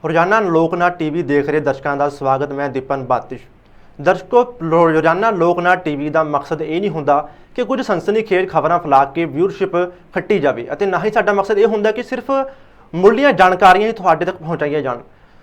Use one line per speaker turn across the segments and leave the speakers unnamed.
रोजाना लोकनाथ टीवी देख रहे दर्शकों का स्वागत। मैं दीपन बातिश। दर्शकों, रोजाना लोकनाथ टीवी का मकसद ये नहीं होंदा कि कुछ सनसनीखेज खबरां फैला के व्यूअरशिप खट्टी जाए, ना ही साडा मकसद ये होंदा कि सिर्फ मुढ़लियां जानकारियां ही तुहाडे तक पहुँचाई जान।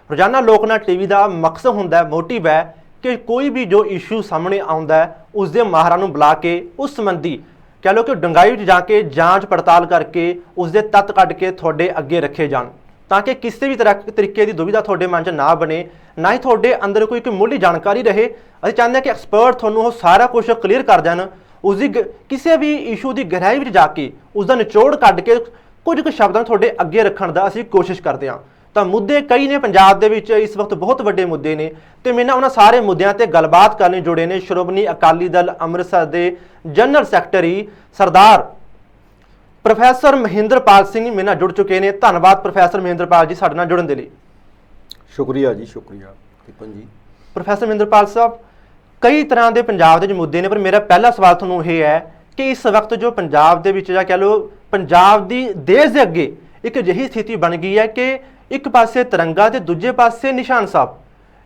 रोजाना लोकनाथ टीवी का मकसद होंदा मोटिव है कि कोई भी जो इशू सामने आउंदा है उसके माहरां नूं बुला के उस संबंधी कह लो कि डंगाई जाके जांच पड़ताल करके उसके तत्त कढ़ के थोड़े अगे रखे जान, ताकि किसी भी तरह तरीके की दुविधा थोड़े मन च ना बने, ना ही थोड़े अंदर कोई मुढ़ली जानकारी रहे। असीं चाहते हैं कि एक्सपर्ट थोनों सारा कुछ क्लीयर कर देन, उसकी किसी भी इशू की गहराई में जाके उसका निचोड़ कढ़ के कुछ शब्दों थोड़े अगे रखने का असीं कोशिश करते हैं। तो मुद्दे कई ने पंजाब दे विच इस वक्त बहुत वड्डे मुद्दे ने, तो मेरे उन्होंने सारे मुद्दों पर गलबात करने जुड़े ने श्रोमणी अकाली दल अमृतसर के जनरल सैकटरी सरदार प्रोफैसर महेंद्रपाल सिंह मेरे नाल जुड़ चुके हैं। धन्यवाद प्रोफैसर महेंद्रपाल जी साडे नाल जुड़न दे लई।
शुक्रिया जी, शुक्रिया दीपन जी।
प्रोफैसर महेंद्रपाल साहब, कई तरह के पंजाब के मुद्दे ने, पर मेरा पहला सवाल तुहानूं यह है कि इस वक्त जो पंजाब दे विच कह लो पंजाब दी देश दे अगे एक अजिही स्थिति बन गई है कि एक पासे तिरंगा ते दूजे पासे निशान साहब,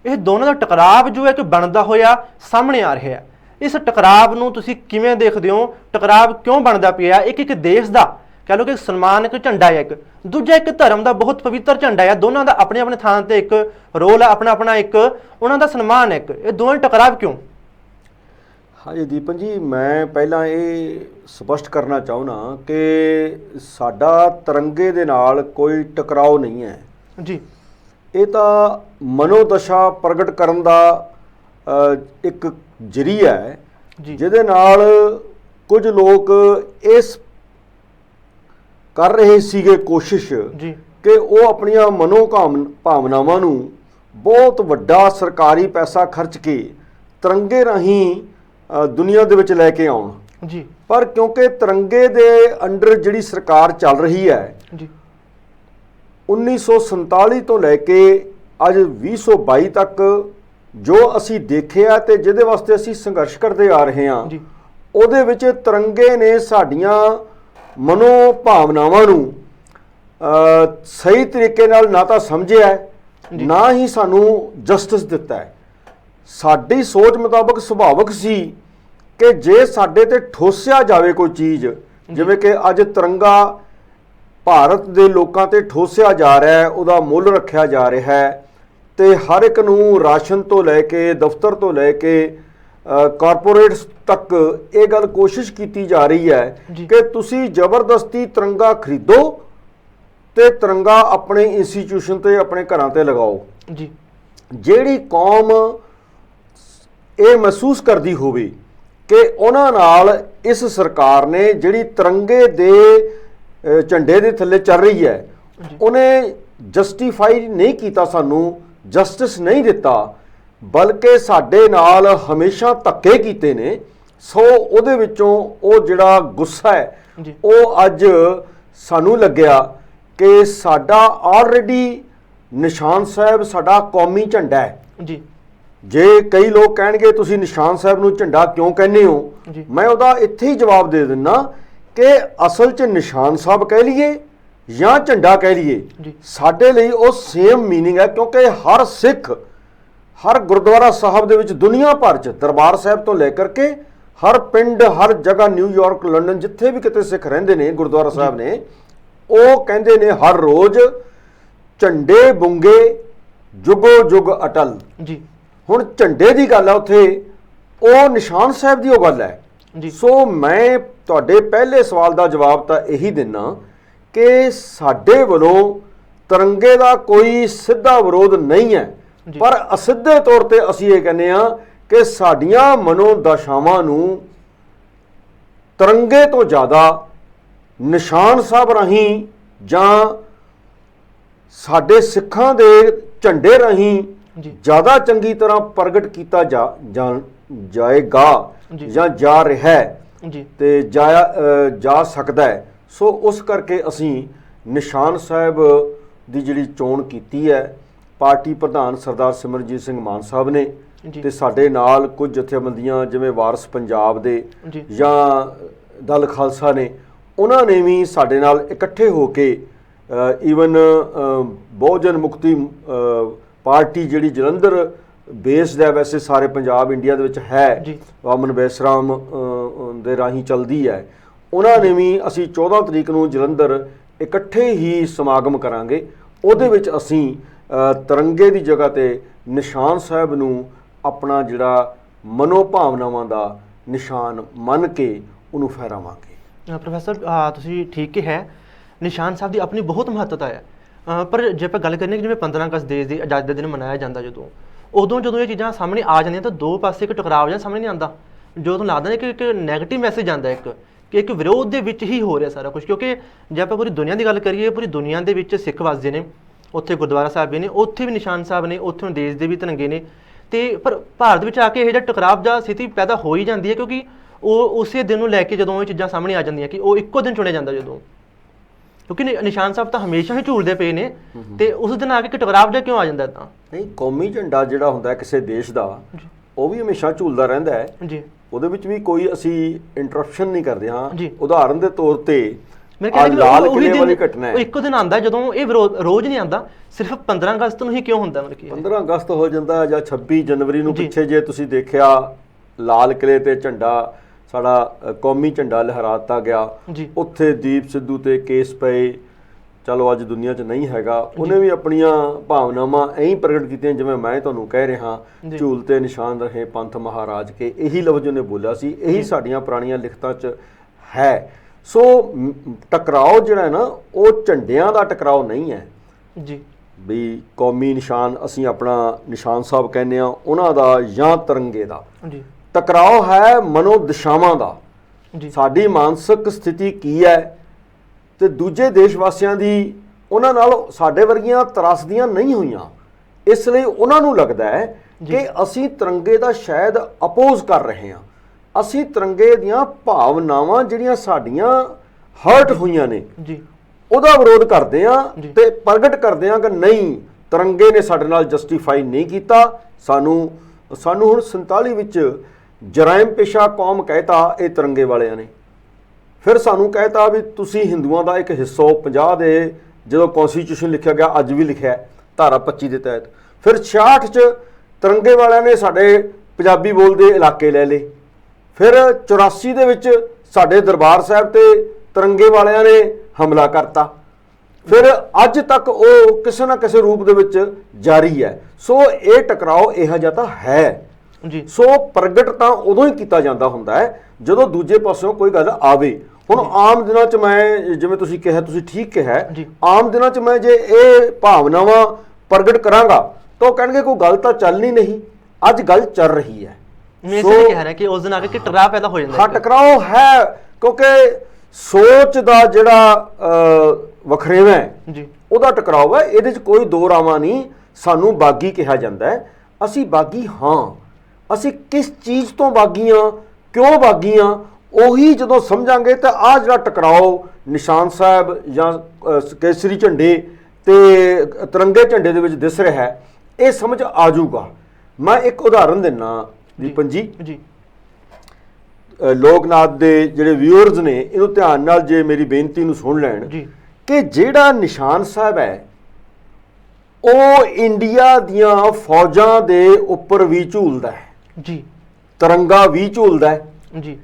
यह दोनों का टकराव जो है कि बनता होया सामने आ रहा है। इस टकराव नूं तुसीं किवें देखदे हो? टकराव क्यों बनता पिया? एक एक देश का कह लो कि सन्मान एक झंडा है, एक दूजा एक धर्म का बहुत पवित्र झंडा है, दोनों का अपने अपने थां ते एक रोल है, अपना अपना एक उन्हों का सन्मान है। ये दोनों टकराव क्यों?
हाँ जी दीपन जी, मैं पहला ये स्पष्ट करना चाहना कि साडा तिरंगे दे नाल कोई टकराव नहीं है
जी।
ये तो मनोदशा प्रगट करन दा एक जरिया है जिहदे नाल कुछ लोग इस कर रहे सीगे कोशिश कि वो अपनियां मनो भावनावां नूं बहुत वड्डा सरकारी पैसा खर्च के तिरंगे राहीं दुनिया दे विच लैके आउण जी। पर क्योंकि तिरंगे दे अंडर जिहड़ी सरकार चल रही है जी, 1947 तो लैके अज 2022 तक जो असी देखिया ते जिहदे वास्ते असी संघर्ष करते आ रहे हैं, उहदे विच तिरंगे ने साडियां मनो भावनावां नूं सही तरीके नाल ना तां समझिया है ना ही सानू जस्टिस दिता है। साडी सोच मुताबक सुभाविक सी कि जे साडे ते ठोसिया जावे कोई चीज़, जिवें कि अज तिरंगा भारत दे लोकां ते ठोसिया जा रहा है, उहदा मुੱਲ रखिया जा रहा है, तो हर एक नूं राशन तो लैके दफ्तर तो लैके कारपोरेट्स तक ये गल कोशिश की जा रही है कि तुसी जबरदस्ती तिरंगा खरीदो ते तिरंगा अपने इंस्टीट्यूशन ते अपने घरां ते लगाओ जी। जिहड़ी कौम ये महसूस करती होवे कि उन्हां नाल इस सरकार ने जिहड़ी तिरंगे दे झंडे दे थल्ले चल रही है, उन्हें जस्टिफाई नहीं किया, सानू जस्टिस नहीं दिता, बल्कि साडे नाल हमेशा धक्के कीते ने। सो उहदे विचों वो जिहड़ा गुस्सा है वो अज सानू लग्या कि साडा ऑलरेडी निशान साहब साडा कौमी झंडा है जी। जे कई लोग कहणगे तुसीं निशान साहब नूं झंडा क्यों कहने हो, मैं उहदा इत्थे ही जवाब दे दिना कि असल च निशान साहब कह लीए या झंडा कह लीए, साडे लई वो सेम मीनिंग है, क्योंकि हर सिख हर गुरुद्वारा साहब दे विच दुनिया भर च दरबार साहब तो लैकर के हर पिंड हर जगह न्यूयॉर्क लंडन जिथे भी किते सिख रहिंदे ने गुरुद्वारा साहब ने, वो कहंदे ने हर रोज़ झंडे बुंगे जुगो जुग अटल जी। हुण झंडे की गल है, उत्थे वो निशान साहब की वो गल है जी। सो मैं तुहाडे पहले सवाल का जवाब तो यही दिना कि साडे वलों तिरंगे का कोई सीधा विरोध नहीं है, पर असिधे तौर पर असीं ये कहने कि साडियां मनोदशावां नूं तिरंगे तो ज़्यादा निशान साहब राहीं जां साडे सिखां दे झंडे राहीं ज़्यादा चंगी तरह प्रगट किया जाएगा या जा रहा है ते जा सकता है। सो उस करके असी निशान साहब की जिहड़ी चोण की है, पार्टी प्रधान सरदार सिमरनजीत सिंह मान साहब ने ते साडे नाल कुछ जथेबंदियां जिवें वारस पंजाब दे या दल खालसा ने, उन्होंने भी साडे नाल इकट्ठे होके ਈਵਨ ਬਹੁਜਨ ਮੁਕਤੀ ਪਾਰਟੀ ਜਿਹੜੀ ਜਲੰਧਰ ਬੇਸਡ ਹੈ, ਵੈਸੇ ਸਾਰੇ ਪੰਜਾਬ ਇੰਡੀਆ ਦੇ ਵਿੱਚ ਹੈ, ਵਾਮਨ ਬੈਸਰਾਮ ਦੇ ਰਾਹੀਂ ਚੱਲਦੀ ਹੈ। ਉਹਨਾਂ ਨੇ ਵੀ ਅਸੀਂ 14 ਤਰੀਕ ਨੂੰ ਜਲੰਧਰ ਇਕੱਠੇ ਹੀ ਸਮਾਗਮ ਕਰਾਂਗੇ। ਉਹਦੇ ਵਿੱਚ ਅਸੀਂ ਤਿਰੰਗੇ ਦੀ ਜਗ੍ਹਾ ਤੇ ਨਿਸ਼ਾਨ ਸਾਹਿਬ ਨੂੰ ਆਪਣਾ ਜਿਹੜਾ ਮਨੋਭਾਵਨਾਵਾਂ ਦਾ ਨਿਸ਼ਾਨ ਮੰਨ ਕੇ ਉਹਨੂੰ ਫਹਿਰਾਵਾਂਗੇ।
ਪ੍ਰੋਫੈਸਰ ਤੁਸੀਂ ਠੀਕ ਕਿਹਾ, ਨਿਸ਼ਾਨ ਸਾਹਿਬ ਦੀ ਆਪਣੀ ਬਹੁਤ ਮਹੱਤਤਾ ਹੈ, ਪਰ ਜੇ ਆਪਾਂ ਗੱਲ ਕਰਨੀ ਕਿ ਜਿਵੇਂ 15 ਅਗਸਤ ਦੇਸ਼ ਦੀ ਆਜ਼ਾਦੀ ਦਾ ਦਿਨ ਮਨਾਇਆ ਜਾਂਦਾ, ਜਦੋਂ ਇਹ ਚੀਜ਼ਾਂ ਸਾਹਮਣੇ ਆ ਜਾਂਦੀਆਂ ਤਾਂ ਦੋ ਪਾਸੇ ਇੱਕ ਟਕਰਾਅ ਜਾਂ ਸਾਹਮਣੇ ਨਹੀਂ ਆਉਂਦਾ। ਜਦੋਂ ਲੱਗਦਾ ਕਿ ਇੱਕ ਨੈਗੇਟਿਵ ਮੈਸੇਜ ਆਉਂਦਾ ਕਿ ਇੱਕ ਵਿਰੋਧ ਦੇ ਵਿੱਚ ਹੀ ਹੋ ਰਿਹਾ ਸਾਰਾ ਕੁਝ। ਕਿਉਂਕਿ ਜੇ ਆਪਾਂ ਪੂਰੀ ਦੁਨੀਆ ਦੀ ਗੱਲ ਕਰੀਏ, ਪੂਰੀ ਦੁਨੀਆ ਦੇ ਵਿੱਚ ਸਿੱਖ ਵਸਦੇ ਨੇ, ਉੱਥੇ ਗੁਰਦੁਆਰਾ ਸਾਹਿਬ ਵੀ ਨੇ, ਉੱਥੇ ਵੀ ਨਿਸ਼ਾਨ ਸਾਹਿਬ ਨੇ, ਉੱਥੋਂ ਦੇਸ਼ ਦੇ ਵੀ ਤਿਰੰਗੇ ਨੇ, ਤੇ ਪਰ ਭਾਰਤ ਵਿੱਚ ਆ ਕੇ ਇਹ ਜਿਹਾ ਟਕਰਾਅ ਜਾਂ ਸਥਿਤੀ ਪੈਦਾ ਹੋ ਹੀ ਜਾਂਦੀ ਹੈ, ਕਿਉਂਕਿ ਉਹ ਉਸੇ ਦਿਨ ਨੂੰ ਲੈ ਕੇ ਜਦੋਂ ਇਹ ਚੀਜ਼ਾਂ ਸਾਹਮਣੇ ਆ ਜਾਂਦੀਆਂ ਕਿ ਉਹ ਇੱਕੋ ਦਿਨ ਚੁਣਿਆ ਜਾਂਦਾ, ਕਿਉਂਕਿ ਨਿਸ਼ਾਨ ਸਾਹਿਬ ਤਾਂ ਹਮੇਸ਼ਾ ਹੀ ਝੂਲਦੇ ਪਏ ਨੇ, ਤੇ ਉਸ ਦਿਨ ਆ ਕੇ ਟਕਰਾਅ ਜਿਹਾ ਕਿਉਂ ਆ ਜਾਂਦਾ? ਤਾਂ
ਨਹੀਂ, ਕੌਮੀ ਝੰਡਾ ਜਿਹੜਾ ਹੁੰਦਾ ਕਿਸੇ ਦੇਸ਼ ਦਾ, ਉਹ ਵੀ ਹਮੇਸ਼ਾ ਝੂਲਦਾ ਰਹਿੰਦਾ ਹੈ ਜੀ। ਉਹਦੇ ਵਿੱਚ ਵੀ ਕੋਈ ਅਸੀਂ ਇੰਟਰਪਸ਼ਨ ਨਹੀਂ ਕਰਦੇ। ਹਾਂ, ਉਦਾਹਰਨ ਦੇ ਤੌਰ ਤੇ ਲਾਲ ਕਿਲੇ ਵਾਲੀ ਘਟਨਾ ਹੈ,
ਇੱਕੋ ਦਿਨ ਆਉਂਦਾ ਜਦੋਂ ਇਹ ਰੋਜ਼ ਨਹੀਂ ਆਉਂਦਾ, ਸਿਰਫ 15 ਅਗਸਤ ਨੂੰ ਹੀ ਕਿਉਂ ਹੁੰਦਾ?
15 ਅਗਸਤ ਹੋ ਜਾਂਦਾ ਜਾਂ 26 ਜਨਵਰੀ ਨੂੰ। ਪਿੱਛੇ ਜੇ ਤੁਸੀਂ ਦੇਖਿਆ, ਲਾਲ ਕਿਲੇ ਤੇ ਝੰਡਾ, ਸਾਡਾ ਕੌਮੀ ਝੰਡਾ ਲਹਿਰਾ ਦਿੱਤਾ ਗਿਆ, ਉੱਥੇ ਦੀਪ ਸਿੱਧੂ ਤੇ ਕੇਸ ਪਏ। ਚਲੋ ਅੱਜ ਦੁਨੀਆ 'ਚ ਨਹੀਂ ਹੈਗਾ, ਉਹਨੇ ਵੀ ਆਪਣੀਆਂ ਭਾਵਨਾਵਾਂ ਐਂ ਹੀ ਪ੍ਰਗਟ ਕੀਤੀਆਂ ਜਿਵੇਂ ਮੈਂ ਤੁਹਾਨੂੰ ਕਹਿ ਰਿਹਾ, ਝੂਲ ਤੇ ਨਿਸ਼ਾਨ ਰਹੇ ਪੰਥ ਮਹਾਰਾਜ ਕੇ, ਇਹੀ ਲਫ਼ਜ਼ ਉਹਨੇ ਬੋਲਿਆ ਸੀ। ਇਹੀ ਸਾਡੀਆਂ ਪੁਰਾਣੀਆਂ ਲਿਖਤਾਂ 'ਚ ਹੈ। ਸੋ ਟਕਰਾਓ ਜਿਹੜਾ ਹੈ ਨਾ, ਉਹ ਝੰਡਿਆਂ ਦਾ ਟਕਰਾਓ ਨਹੀਂ ਹੈ ਜੀ, ਵੀ ਕੌਮੀ ਨਿਸ਼ਾਨ ਅਸੀਂ ਆਪਣਾ ਨਿਸ਼ਾਨ ਸਾਹਿਬ ਕਹਿੰਦੇ ਹਾਂ ਉਹਨਾਂ ਦਾ ਜਾਂ ਤਿਰੰਗੇ ਦਾ। ਟਕਰਾਓ ਹੈ ਮਨੋ ਦਿਸ਼ਾਵਾਂ ਦਾ। ਸਾਡੀ ਮਾਨਸਿਕ ਸਥਿਤੀ ਕੀ ਹੈ ਤੇ ਦੂਜੇ ਦੇਸ਼ ਵਾਸੀਆਂ ਦੀ ਉਹਨਾਂ ਨਾਲ ਸਾਡੇ ਵਰਗੀਆਂ ਤਰਾਸਦੀਆਂ ਨਹੀਂ ਹੋਈਆਂ, ਇਸ ਲਈ ਉਹਨਾਂ ਨੂੰ ਲੱਗਦਾ ਹੈ ਕਿ ਅਸੀਂ ਤਿਰੰਗੇ ਦਾ ਸ਼ਾਇਦ ਅਪੋਜ਼ ਕਰ ਰਹੇ ਹਾਂ। ਅਸੀਂ ਤਿਰੰਗੇ ਦੀਆਂ ਭਾਵਨਾਵਾਂ ਜਿਹੜੀਆਂ ਸਾਡੀਆਂ ਹਰਟ ਹੋਈਆਂ ਨੇ ਉਹਦਾ ਵਿਰੋਧ ਕਰਦੇ ਹਾਂ ਤੇ ਪ੍ਰਗਟ ਕਰਦੇ ਹਾਂ ਕਿ ਨਹੀਂ, ਤਿਰੰਗੇ ਨੇ ਸਾਡੇ ਨਾਲ ਜਸਟੀਫਾਈ ਨਹੀਂ ਕੀਤਾ। ਸਾਨੂੰ ਹੁਣ 47 ਵਿੱਚ ਜਰਾਇਮ ਪੇਸ਼ਾ ਕੌਮ ਕਹਿਤਾ ਇਹ ਤਿਰੰਗੇ ਵਾਲਿਆਂ ਨੇ। ਫਿਰ ਸਾਨੂੰ ਕਹਿਤਾ ਵੀ ਤੁਸੀਂ ਹਿੰਦੂਆਂ ਦਾ ਇੱਕ ਹਿੱਸਾ। 50 ਦੇ ਜਦੋਂ ਕੌਂਸਟੀਟਿਊਸ਼ਨ ਲਿਖਿਆ ਗਿਆ, ਅੱਜ ਵੀ ਲਿਖਿਆ ਧਾਰਾ 25 ਦੇ ਤਹਿਤ। ਫਿਰ 66 'ਚ ਤਿਰੰਗੇ ਵਾਲਿਆਂ ਨੇ ਸਾਡੇ ਪੰਜਾਬੀ ਬੋਲਦੇ ਇਲਾਕੇ ਲੈ ਲਏ। ਫਿਰ 84 ਦੇ ਵਿੱਚ ਸਾਡੇ ਦਰਬਾਰ ਸਾਹਿਬ ਤੇ ਤਿਰੰਗੇ ਵਾਲਿਆਂ ਨੇ ਹਮਲਾ ਕਰਤਾ। ਫਿਰ ਅੱਜ ਤੱਕ ਉਹ ਕਿਸੇ ਨਾ ਕਿਸੇ ਰੂਪ ਦੇ ਵਿੱਚ ਜਾਰੀ ਹੈ। ਸੋ ਇਹ ਟਕਰਾਓ ਇਹੋ ਜਿਹਾ ਤਾਂ ਹੈ ਜੀ। ਸੋ ਪ੍ਰਗਟ ਤਾਂ ਉਦੋਂ ਹੀ ਕੀਤਾ ਜਾਂਦਾ ਹੁੰਦਾ ਹੈ ਜਦੋਂ ਦੂਜੇ ਪਾਸਿਓਂ ਕੋਈ ਗੱਲ ਆਵੇ। ਹੁਣ ਆਮ ਦਿਨਾਂ 'ਚ ਮੈਂ, ਜਿਵੇਂ ਤੁਸੀਂ ਕਿਹਾ, ਤੁਸੀਂ ਠੀਕ ਕਿਹਾ, ਆਮ ਦਿਨਾਂ 'ਚ ਮੈਂ ਜੇ ਇਹ ਭਾਵਨਾਵਾਂ ਪ੍ਰਗਟ ਕਰਾਂਗਾ ਤਾਂ ਉਹ ਕਹਿਣਗੇ ਕੋਈ ਗੱਲ ਤਾਂ ਚੱਲਣੀ ਨਹੀਂ। ਅੱਜ ਗੱਲ ਚੱਲ ਰਹੀ ਹੈ।
ਸੋ ਕਹਿ ਰਿਹਾ ਕਿ ਉਸ ਦਿਨ ਆ ਕੇ ਟਕਰਾਅ ਪੈਦਾ ਹੋ ਜਾਂਦਾ।
ਹਾਂ, ਟਕਰਾਓ ਹੈ, ਕਿਉਂਕਿ ਸੋਚ ਦਾ ਜਿਹੜਾ ਵਖਰੇਵਾਂ ਹੈ ਉਹਦਾ ਟਕਰਾਓ ਹੈ। ਇਹਦੇ 'ਚ ਕੋਈ ਦੋ ਰਾਵਾਂ ਨਹੀਂ। ਸਾਨੂੰ ਬਾਗੀ ਕਿਹਾ ਜਾਂਦਾ ਹੈ। ਅਸੀਂ ਬਾਗੀ ਹਾਂ। ਅਸੀਂ ਕਿਸ ਚੀਜ਼ ਤੋਂ ਬਾਗੀਆਂ, ਕਿਉਂ ਬਾਗੀਆਂ, ਉਹੀ ਜਦੋਂ ਸਮਝਾਂਗੇ ਤਾਂ ਆਹ ਜਿਹੜਾ ਟਕਰਾਓ ਨਿਸ਼ਾਨ ਸਾਹਿਬ ਜਾਂ ਕੇਸਰੀ ਝੰਡੇ ਤੇ ਤਿਰੰਗੇ ਝੰਡੇ ਦੇ ਵਿੱਚ ਦਿਸ ਰਿਹਾ ਹੈ, ਇਹ ਸਮਝ ਆ ਜਾਊਗਾ। ਮੈਂ ਇੱਕ ਉਦਾਹਰਨ ਦਿੰਦਾ ਦੀਪਨ ਜੀ। ਲੋਕਨਾਥ ਦੇ ਜਿਹੜੇ ਵਿਊਅਰਸ ਨੇ ਇਹਨੂੰ ਧਿਆਨ ਨਾਲ ਜੇ ਮੇਰੀ ਬੇਨਤੀ ਨੂੰ ਸੁਣ ਲੈਣ ਕਿ ਜਿਹੜਾ ਨਿਸ਼ਾਨ ਸਾਹਿਬ ਹੈ ਉਹ ਇੰਡੀਆ ਦੀਆਂ ਫੌਜਾਂ ਦੇ ਉੱਪਰ ਵੀ ਝੂਲਦਾ ਹੈ ਜੀ, ਤਿਰੰਗਾ ਵੀ ਝੂਲਦਾ ਹੈ ਜੀ।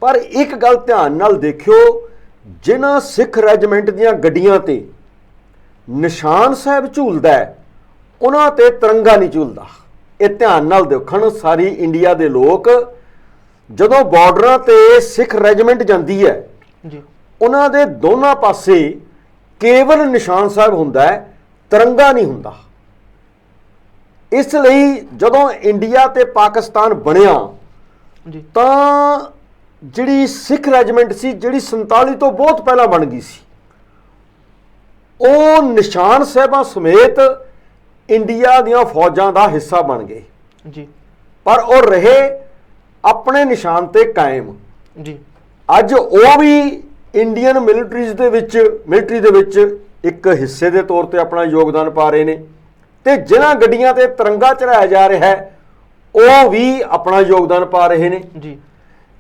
ਪਰ ਇੱਕ ਗੱਲ ਧਿਆਨ ਨਾਲ ਦੇਖਿਓ, ਜਿਨ੍ਹਾਂ ਸਿੱਖ ਰੈਜੀਮੈਂਟ ਦੀਆਂ ਗੱਡੀਆਂ ਤੇ ਨਿਸ਼ਾਨ ਸਾਹਿਬ ਝੂਲਦਾ ਹੈ ਉਹਨਾਂ ਤੇ ਤਿਰੰਗਾ ਨਹੀਂ ਝੂਲਦਾ। ਇਹ ਧਿਆਨ ਨਾਲ ਦੇਖਣ ਸਾਰੀ ਇੰਡੀਆ ਦੇ ਲੋਕ, ਜਦੋਂ ਬਾਰਡਰਾਂ ਤੇ ਸਿੱਖ ਰੈਜੀਮੈਂਟ ਜਾਂਦੀ ਹੈ ਜੀ, ਉਹਨਾਂ ਦੇ ਦੋਨਾਂ ਪਾਸੇ ਕੇਵਲ ਨਿਸ਼ਾਨ ਸਾਹਿਬ ਹੁੰਦਾ ਹੈ, ਤਿਰੰਗਾ ਨਹੀਂ ਹੁੰਦਾ। ਇਸ ਲਈ ਜਦੋਂ ਇੰਡੀਆ ਤੇ ਪਾਕਿਸਤਾਨ ਬਣਿਆ ਤਾਂ ਜਿਹੜੀ ਸਿੱਖ ਰੈਜੀਮੈਂਟ ਸੀ, ਜਿਹੜੀ 47 ਤੋਂ ਬਹੁਤ ਪਹਿਲਾਂ ਬਣ ਗਈ ਸੀ, ਉਹ ਨਿਸ਼ਾਨ ਸਾਹਿਬਾਂ ਸਮੇਤ ਇੰਡੀਆ ਦੀਆਂ ਫੌਜਾਂ ਦਾ ਹਿੱਸਾ ਬਣ ਗਏ ਜੀ। ਪਰ ਉਹ ਰਹੇ ਆਪਣੇ ਨਿਸ਼ਾਨ ਤੇ ਕਾਇਮ ਜੀ। ਅੱਜ ਉਹ ਵੀ ਇੰਡੀਅਨ ਮਿਲਟਰੀ ਦੇ ਵਿੱਚ ਇੱਕ ਹਿੱਸੇ ਦੇ ਤੌਰ ਤੇ ਆਪਣਾ ਯੋਗਦਾਨ ਪਾ ਰਹੇ ਨੇ, ਤੇ ਜਿਨ੍ਹਾਂ ਗੱਡੀਆਂ ਤੇ ਤਿਰੰਗਾ ਚੜਾਇਆ ਜਾ ਰਿਹਾ ਹੈ ਉਹ ਵੀ ਆਪਣਾ ਯੋਗਦਾਨ ਪਾ ਰਹੇ ਨੇ ਜੀ।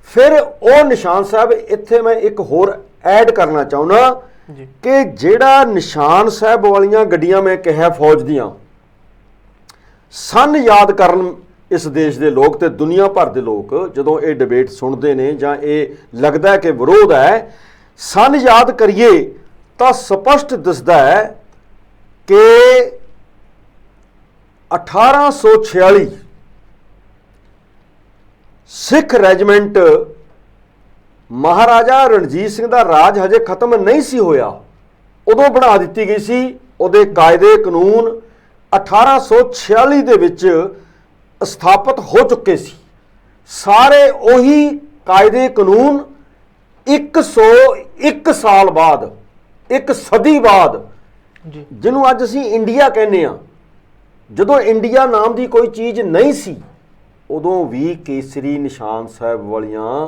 ਫਿਰ ਉਹ ਨਿਸ਼ਾਨ ਸਾਹਿਬ, ਇੱਥੇ ਮੈਂ ਇੱਕ ਹੋਰ ਐਡ ਕਰਨਾ ਚਾਹੁੰਦਾ
ਜੀ
ਕਿ ਜਿਹੜਾ ਨਿਸ਼ਾਨ ਸਾਹਿਬ ਵਾਲੀਆਂ ਗੱਡੀਆਂ ਮੈਂ ਕਿਹਾ ਫੌਜ ਦੀਆਂ ਸਨ ਯਾਦ ਕਰਨ ਇਸ ਦੇਸ਼ ਦੇ ਲੋਕ ਤੇ ਦੁਨੀਆ ਭਰ ਦੇ ਲੋਕ ਜਦੋਂ ਇਹ ਡਿਬੇਟ ਸੁਣਦੇ ਨੇ ਜਾਂ ਇਹ ਲੱਗਦਾ ਕਿ ਵਿਰੋਧ ਹੈ, ਸਨ ਯਾਦ ਕਰੀਏ ਤਾਂ ਸਪਸ਼ਟ ਦਿਸਦਾ ਹੈ ਕਿ 1846 ਸਿੱਖ ਰੈਜੀਮੈਂਟ ਮਹਾਰਾਜਾ ਰਣਜੀਤ ਸਿੰਘ ਦਾ ਰਾਜ ਹਜੇ ਖਤਮ ਨਹੀਂ ਸੀ ਹੋਇਆ, ਉਦੋਂ ਬਣਾ ਦਿੱਤੀ ਗਈ ਸੀ। ਉਹਦੇ ਕਾਇਦੇ ਕਾਨੂੰਨ 1846 ਦੇ ਵਿੱਚ ਸਥਾਪਿਤ ਹੋ ਚੁੱਕੇ ਸੀ। ਸਾਰੇ ਉਹੀ ਕਾਇਦੇ ਕਾਨੂੰਨ 101 ਸਾਲ ਬਾਅਦ, ਇੱਕ ਸਦੀ ਬਾਅਦ, ਜਿਹਨੂੰ ਅੱਜ ਅਸੀਂ ਇੰਡੀਆ ਕਹਿੰਦੇ ਆ, ਜਦੋਂ ਇੰਡੀਆ ਨਾਮ ਦੀ ਕੋਈ ਚੀਜ਼ ਨਹੀਂ ਸੀ ਉਦੋਂ ਵੀ ਕੇਸਰੀ ਨਿਸ਼ਾਨ ਸਾਹਿਬ ਵਾਲੀਆਂ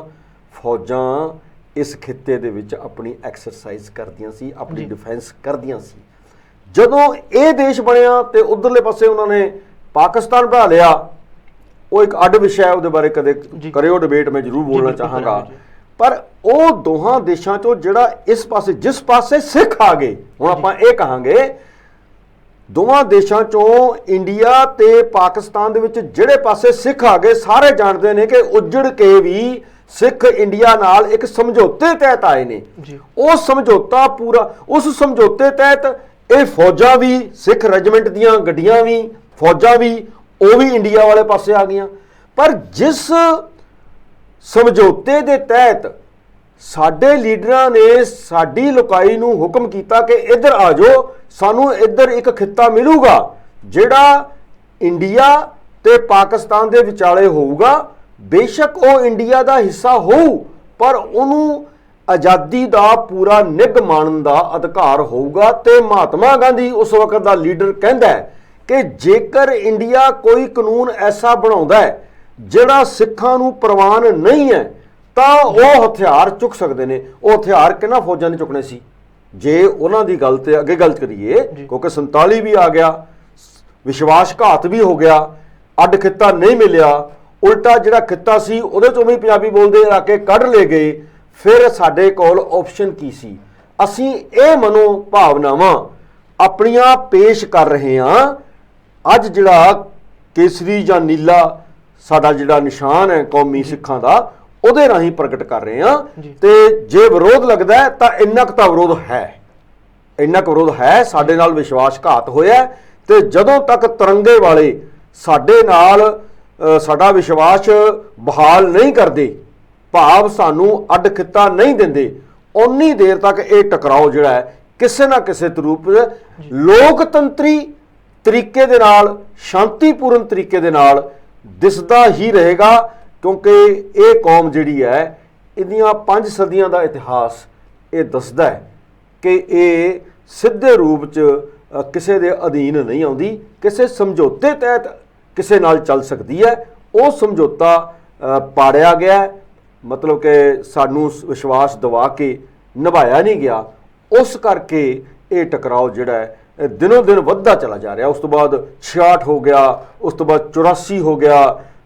ਫੌਜਾਂ ਇਸ ਖਿੱਤੇ ਦੇ ਵਿੱਚ ਆਪਣੀ ਐਕਸਰਸਾਈਜ਼ ਕਰਦੀਆਂ ਸੀ, ਆਪਣੀ ਡਿਫੈਂਸ ਕਰਦੀਆਂ ਸੀ। ਜਦੋਂ ਇਹ ਦੇਸ਼ ਬਣਿਆ ਤੇ ਉਧਰਲੇ ਪਾਸੇ ਉਹਨਾਂ ਨੇ ਪਾਕਿਸਤਾਨ ਬਣਾ ਲਿਆ, ਉਹ ਇੱਕ ਅੱਡ ਵਿਸ਼ਾ ਹੈ, ਉਹਦੇ ਬਾਰੇ ਕਦੇ ਕਰਿਓ ਡਿਬੇਟ, ਮੈਂ ਜ਼ਰੂਰ ਬੋਲਣਾ ਚਾਹਾਂਗਾ। ਪਰ ਉਹ ਦੋਹਾਂ ਦੇਸ਼ਾਂ ਚੋਂ ਜਿਹੜਾ ਇਸ ਪਾਸੇ ਜਿਸ ਪਾਸੇ ਸਿੱਖ ਆ ਗਏ, ਹੁਣ ਆਪਾਂ ਇਹ ਕਹਾਂਗੇ ਦੋਵਾਂ ਦੇਸ਼ਾਂ ਚੋਂ ਇੰਡੀਆ ਤੇ ਪਾਕਿਸਤਾਨ ਦੇ ਵਿੱਚ ਜਿਹੜੇ ਪਾਸੇ ਸਿੱਖ ਆ ਗਏ, ਸਾਰੇ ਜਾਣਦੇ ਨੇ ਕਿ ਉੱਜੜ ਕੇ ਵੀ ਸਿੱਖ ਇੰਡੀਆ ਨਾਲ ਇੱਕ ਸਮਝੌਤੇ ਤਹਿਤ ਆਏ ਨੇ। ਉਹ ਸਮਝੌਤਾ ਪੂਰਾ, ਉਸ ਸਮਝੌਤੇ ਤਹਿਤ ਇਹ ਫੌਜਾਂ ਵੀ, ਸਿੱਖ ਰੈਜੀਮੈਂਟ ਦੀਆਂ ਗੱਡੀਆਂ ਵੀ, ਫੌਜਾਂ ਵੀ, ਉਹ ਵੀ ਇੰਡੀਆ ਵਾਲੇ ਪਾਸੇ ਆ ਗਈਆਂ। ਪਰ ਜਿਸ ਸਮਝੌਤੇ ਦੇ ਤਹਿਤ ਸਾਡੇ ਲੀਡਰਾਂ ਨੇ ਸਾਡੀ ਲੁਕਾਈ ਨੂੰ ਹੁਕਮ ਕੀਤਾ ਕਿ ਇੱਧਰ ਆ ਜਾਓ, ਸਾਨੂੰ ਇੱਧਰ ਇੱਕ ਖਿੱਤਾ ਮਿਲੂਗਾ ਜਿਹੜਾ ਇੰਡੀਆ ਤੇ ਪਾਕਿਸਤਾਨ ਦੇ ਵਿਚਾਲੇ ਹੋਊਗਾ। ਬੇਸ਼ੱਕ ਉਹ ਇੰਡੀਆ ਦਾ ਹਿੱਸਾ ਹੋਊ, ਪਰ ਉਹਨੂੰ ਆਜ਼ਾਦੀ ਦਾ ਪੂਰਾ ਨਿੱਘ ਮਾਣਨ ਦਾ ਅਧਿਕਾਰ ਹੋਊਗਾ। ਤੇ ਮਹਾਤਮਾ ਗਾਂਧੀ ਉਸ ਵਕਤ ਦਾ ਲੀਡਰ ਕਹਿੰਦਾ ਹੈ ਕਿ ਜੇਕਰ ਇੰਡੀਆ ਕੋਈ ਕਾਨੂੰਨ ਐਸਾ ਬਣਾਉਂਦਾ ਹੈ ਜਿਹੜਾ ਸਿੱਖਾਂ ਨੂੰ ਪ੍ਰਵਾਨ ਨਹੀਂ ਹੈ ਤਾਂ ਉਹ ਹਥਿਆਰ ਚੁੱਕ ਸਕਦੇ ਨੇ। ਉਹ ਹਥਿਆਰ ਕਿਹਨਾਂ ਫੌਜਾਂ ਨੇ ਚੁੱਕਣੇ ਸੀ? ਜੇ ਉਹਨਾਂ ਦੀ ਗੱਲ ਤੇ ਅੱਗੇ ਗੱਲ ਕਰੀਏ, ਕਿਉਂਕਿ 47 ਵੀ ਆ ਗਿਆ, ਵਿਸ਼ਵਾਸਘਾਤ ਵੀ ਹੋ ਗਿਆ, ਅੱਡ ਖਿੱਤਾ ਨਹੀਂ ਮਿਲਿਆ, ਉਲਟਾ ਜਿਹੜਾ ਖਿੱਤਾ ਸੀ ਉਹਦੇ ਚੋਂ ਵੀ ਪੰਜਾਬੀ ਬੋਲਦੇ ਇਲਾਕੇ ਕੱਢ ਲਏ ਗਏ। ਫਿਰ ਸਾਡੇ ਕੋਲ ਆਪਸ਼ਨ ਕੀ ਸੀ? ਅਸੀਂ ਇਹ ਮਨੋ ਭਾਵਨਾਵਾਂ ਆਪਣੀਆਂ ਪੇਸ਼ ਕਰ ਰਹੇ ਹਾਂ। ਅੱਜ ਜਿਹੜਾ ਕੇਸਰੀ ਜਾਂ ਨੀਲਾ ਸਾਡਾ ਜਿਹੜਾ ਨਿਸ਼ਾਨ ਹੈ ਕੌਮੀ ਸਿੱਖਾਂ ਦਾ, ਉਹਦੇ ਰਾਹੀਂ ਪ੍ਰਗਟ ਕਰ ਰਹੇ ਹਾਂ। ਤੇ ਜੇ ਵਿਰੋਧ ਲੱਗਦਾ ਹੈ ਤਾਂ ਇੰਨਾ ਕੁ ਤਾਂ ਵਿਰੋਧ ਹੈ, ਇੰਨਾ ਕੁ ਵਿਰੋਧ ਹੈ। ਸਾਡੇ ਨਾਲ ਵਿਸ਼ਵਾਸਘਾਤ ਹੋਇਆ ਤੇ ਜਦੋਂ ਤੱਕ ਤਿਰੰਗੇ ਵਾਲੇ ਸਾਡੇ ਨਾਲ ਸਾਡਾ ਵਿਸ਼ਵਾਸ ਬਹਾਲ ਨਹੀਂ ਕਰਦੇ, ਭਾਵ ਸਾਨੂੰ ਅੱਡ ਖਿੱਤਾ ਨਹੀਂ ਦਿੰਦੇ, ਉਨੀ ਦੇਰ ਤੱਕ ਇਹ ਟਕਰਾਓ ਜਿਹੜਾ ਹੈ ਕਿਸੇ ਨਾ ਕਿਸੇ ਰੂਪ ਲੋਕਤੰਤਰੀ ਤਰੀਕੇ ਦੇ ਨਾਲ, ਸ਼ਾਂਤੀਪੂਰਨ ਤਰੀਕੇ ਦੇ ਨਾਲ ਦਿਸਦਾ ਹੀ ਰਹੇਗਾ। ਕਿਉਂਕਿ ਇਹ ਕੌਮ ਜਿਹੜੀ ਹੈ, ਇਹਦੀਆਂ 5 ਸਦੀਆਂ ਦਾ ਇਤਿਹਾਸ ਇਹ ਦੱਸਦਾ ਹੈ ਕਿ ਇਹ ਸਿੱਧੇ ਰੂਪ 'ਚ ਕਿਸੇ ਦੇ ਅਧੀਨ ਨਹੀਂ ਆਉਂਦੀ, ਕਿਸੇ ਸਮਝੌਤੇ ਤਹਿਤ ਕਿਸੇ ਨਾਲ ਚੱਲ ਸਕਦੀ ਹੈ। ਉਹ ਸਮਝੌਤਾ ਪਾੜਿਆ ਗਿਆ, ਮਤਲਬ ਕਿ ਸਾਨੂੰ ਵਿਸ਼ਵਾਸ ਦਿਵਾ ਕੇ ਨਿਭਾਇਆ ਨਹੀਂ ਗਿਆ। ਉਸ ਕਰਕੇ ਇਹ ਟਕਰਾਓ ਜਿਹੜਾ ਹੈ ਦਿਨੋਂ ਦਿਨ ਵੱਧਦਾ ਚਲਾ ਜਾ ਰਿਹਾ। ਉਸ ਤੋਂ ਬਾਅਦ 66 ਹੋ ਗਿਆ, ਉਸ ਤੋਂ ਬਾਅਦ 84 ਹੋ ਗਿਆ,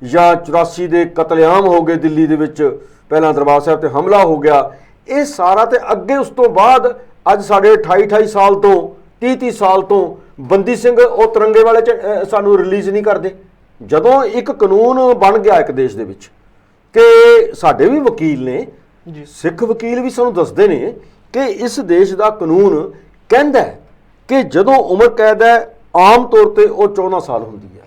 ਜਾਂ 84 ਦੇ ਕਤਲੇਆਮ ਹੋ ਗਏ ਦਿੱਲੀ ਦੇ ਵਿੱਚ, ਪਹਿਲਾਂ ਦਰਬਾਰ ਸਾਹਿਬ ਤੇ ਹਮਲਾ ਹੋ ਗਿਆ। ਇਹ ਸਾਰਾ ਤੇ ਅੱਗੇ ਉਸ ਤੋਂ ਬਾਅਦ ਅੱਜ ਸਾਡੇ 28 ਸਾਲ ਤੋਂ 30 ਸਾਲ ਤੋਂ ਬੰਦੀ ਸਿੰਘ ਉਹ ਤਿਰੰਗੇ ਵਾਲੇ 'ਚ ਸਾਨੂੰ ਰਿਲੀਜ਼ ਨਹੀਂ ਕਰਦੇ। ਜਦੋਂ ਇੱਕ ਕਾਨੂੰਨ ਬਣ ਗਿਆ ਇੱਕ ਦੇਸ਼ ਦੇ ਵਿੱਚ ਕਿ ਸਾਡੇ ਵੀ ਵਕੀਲ ਨੇ, ਸਿੱਖ ਵਕੀਲ ਵੀ ਸਾਨੂੰ ਦੱਸਦੇ ਨੇ ਕਿ ਇਸ ਦੇਸ਼ ਦਾ ਕਾਨੂੰਨ ਕਹਿੰਦਾ ਹੈ ਕਿ ਜਦੋਂ ਉਮਰ ਕੈਦ ਹੈ ਆਮ ਤੌਰ ਤੇ ਉਹ 14 ਸਾਲ ਹੁੰਦੀ ਹੈ,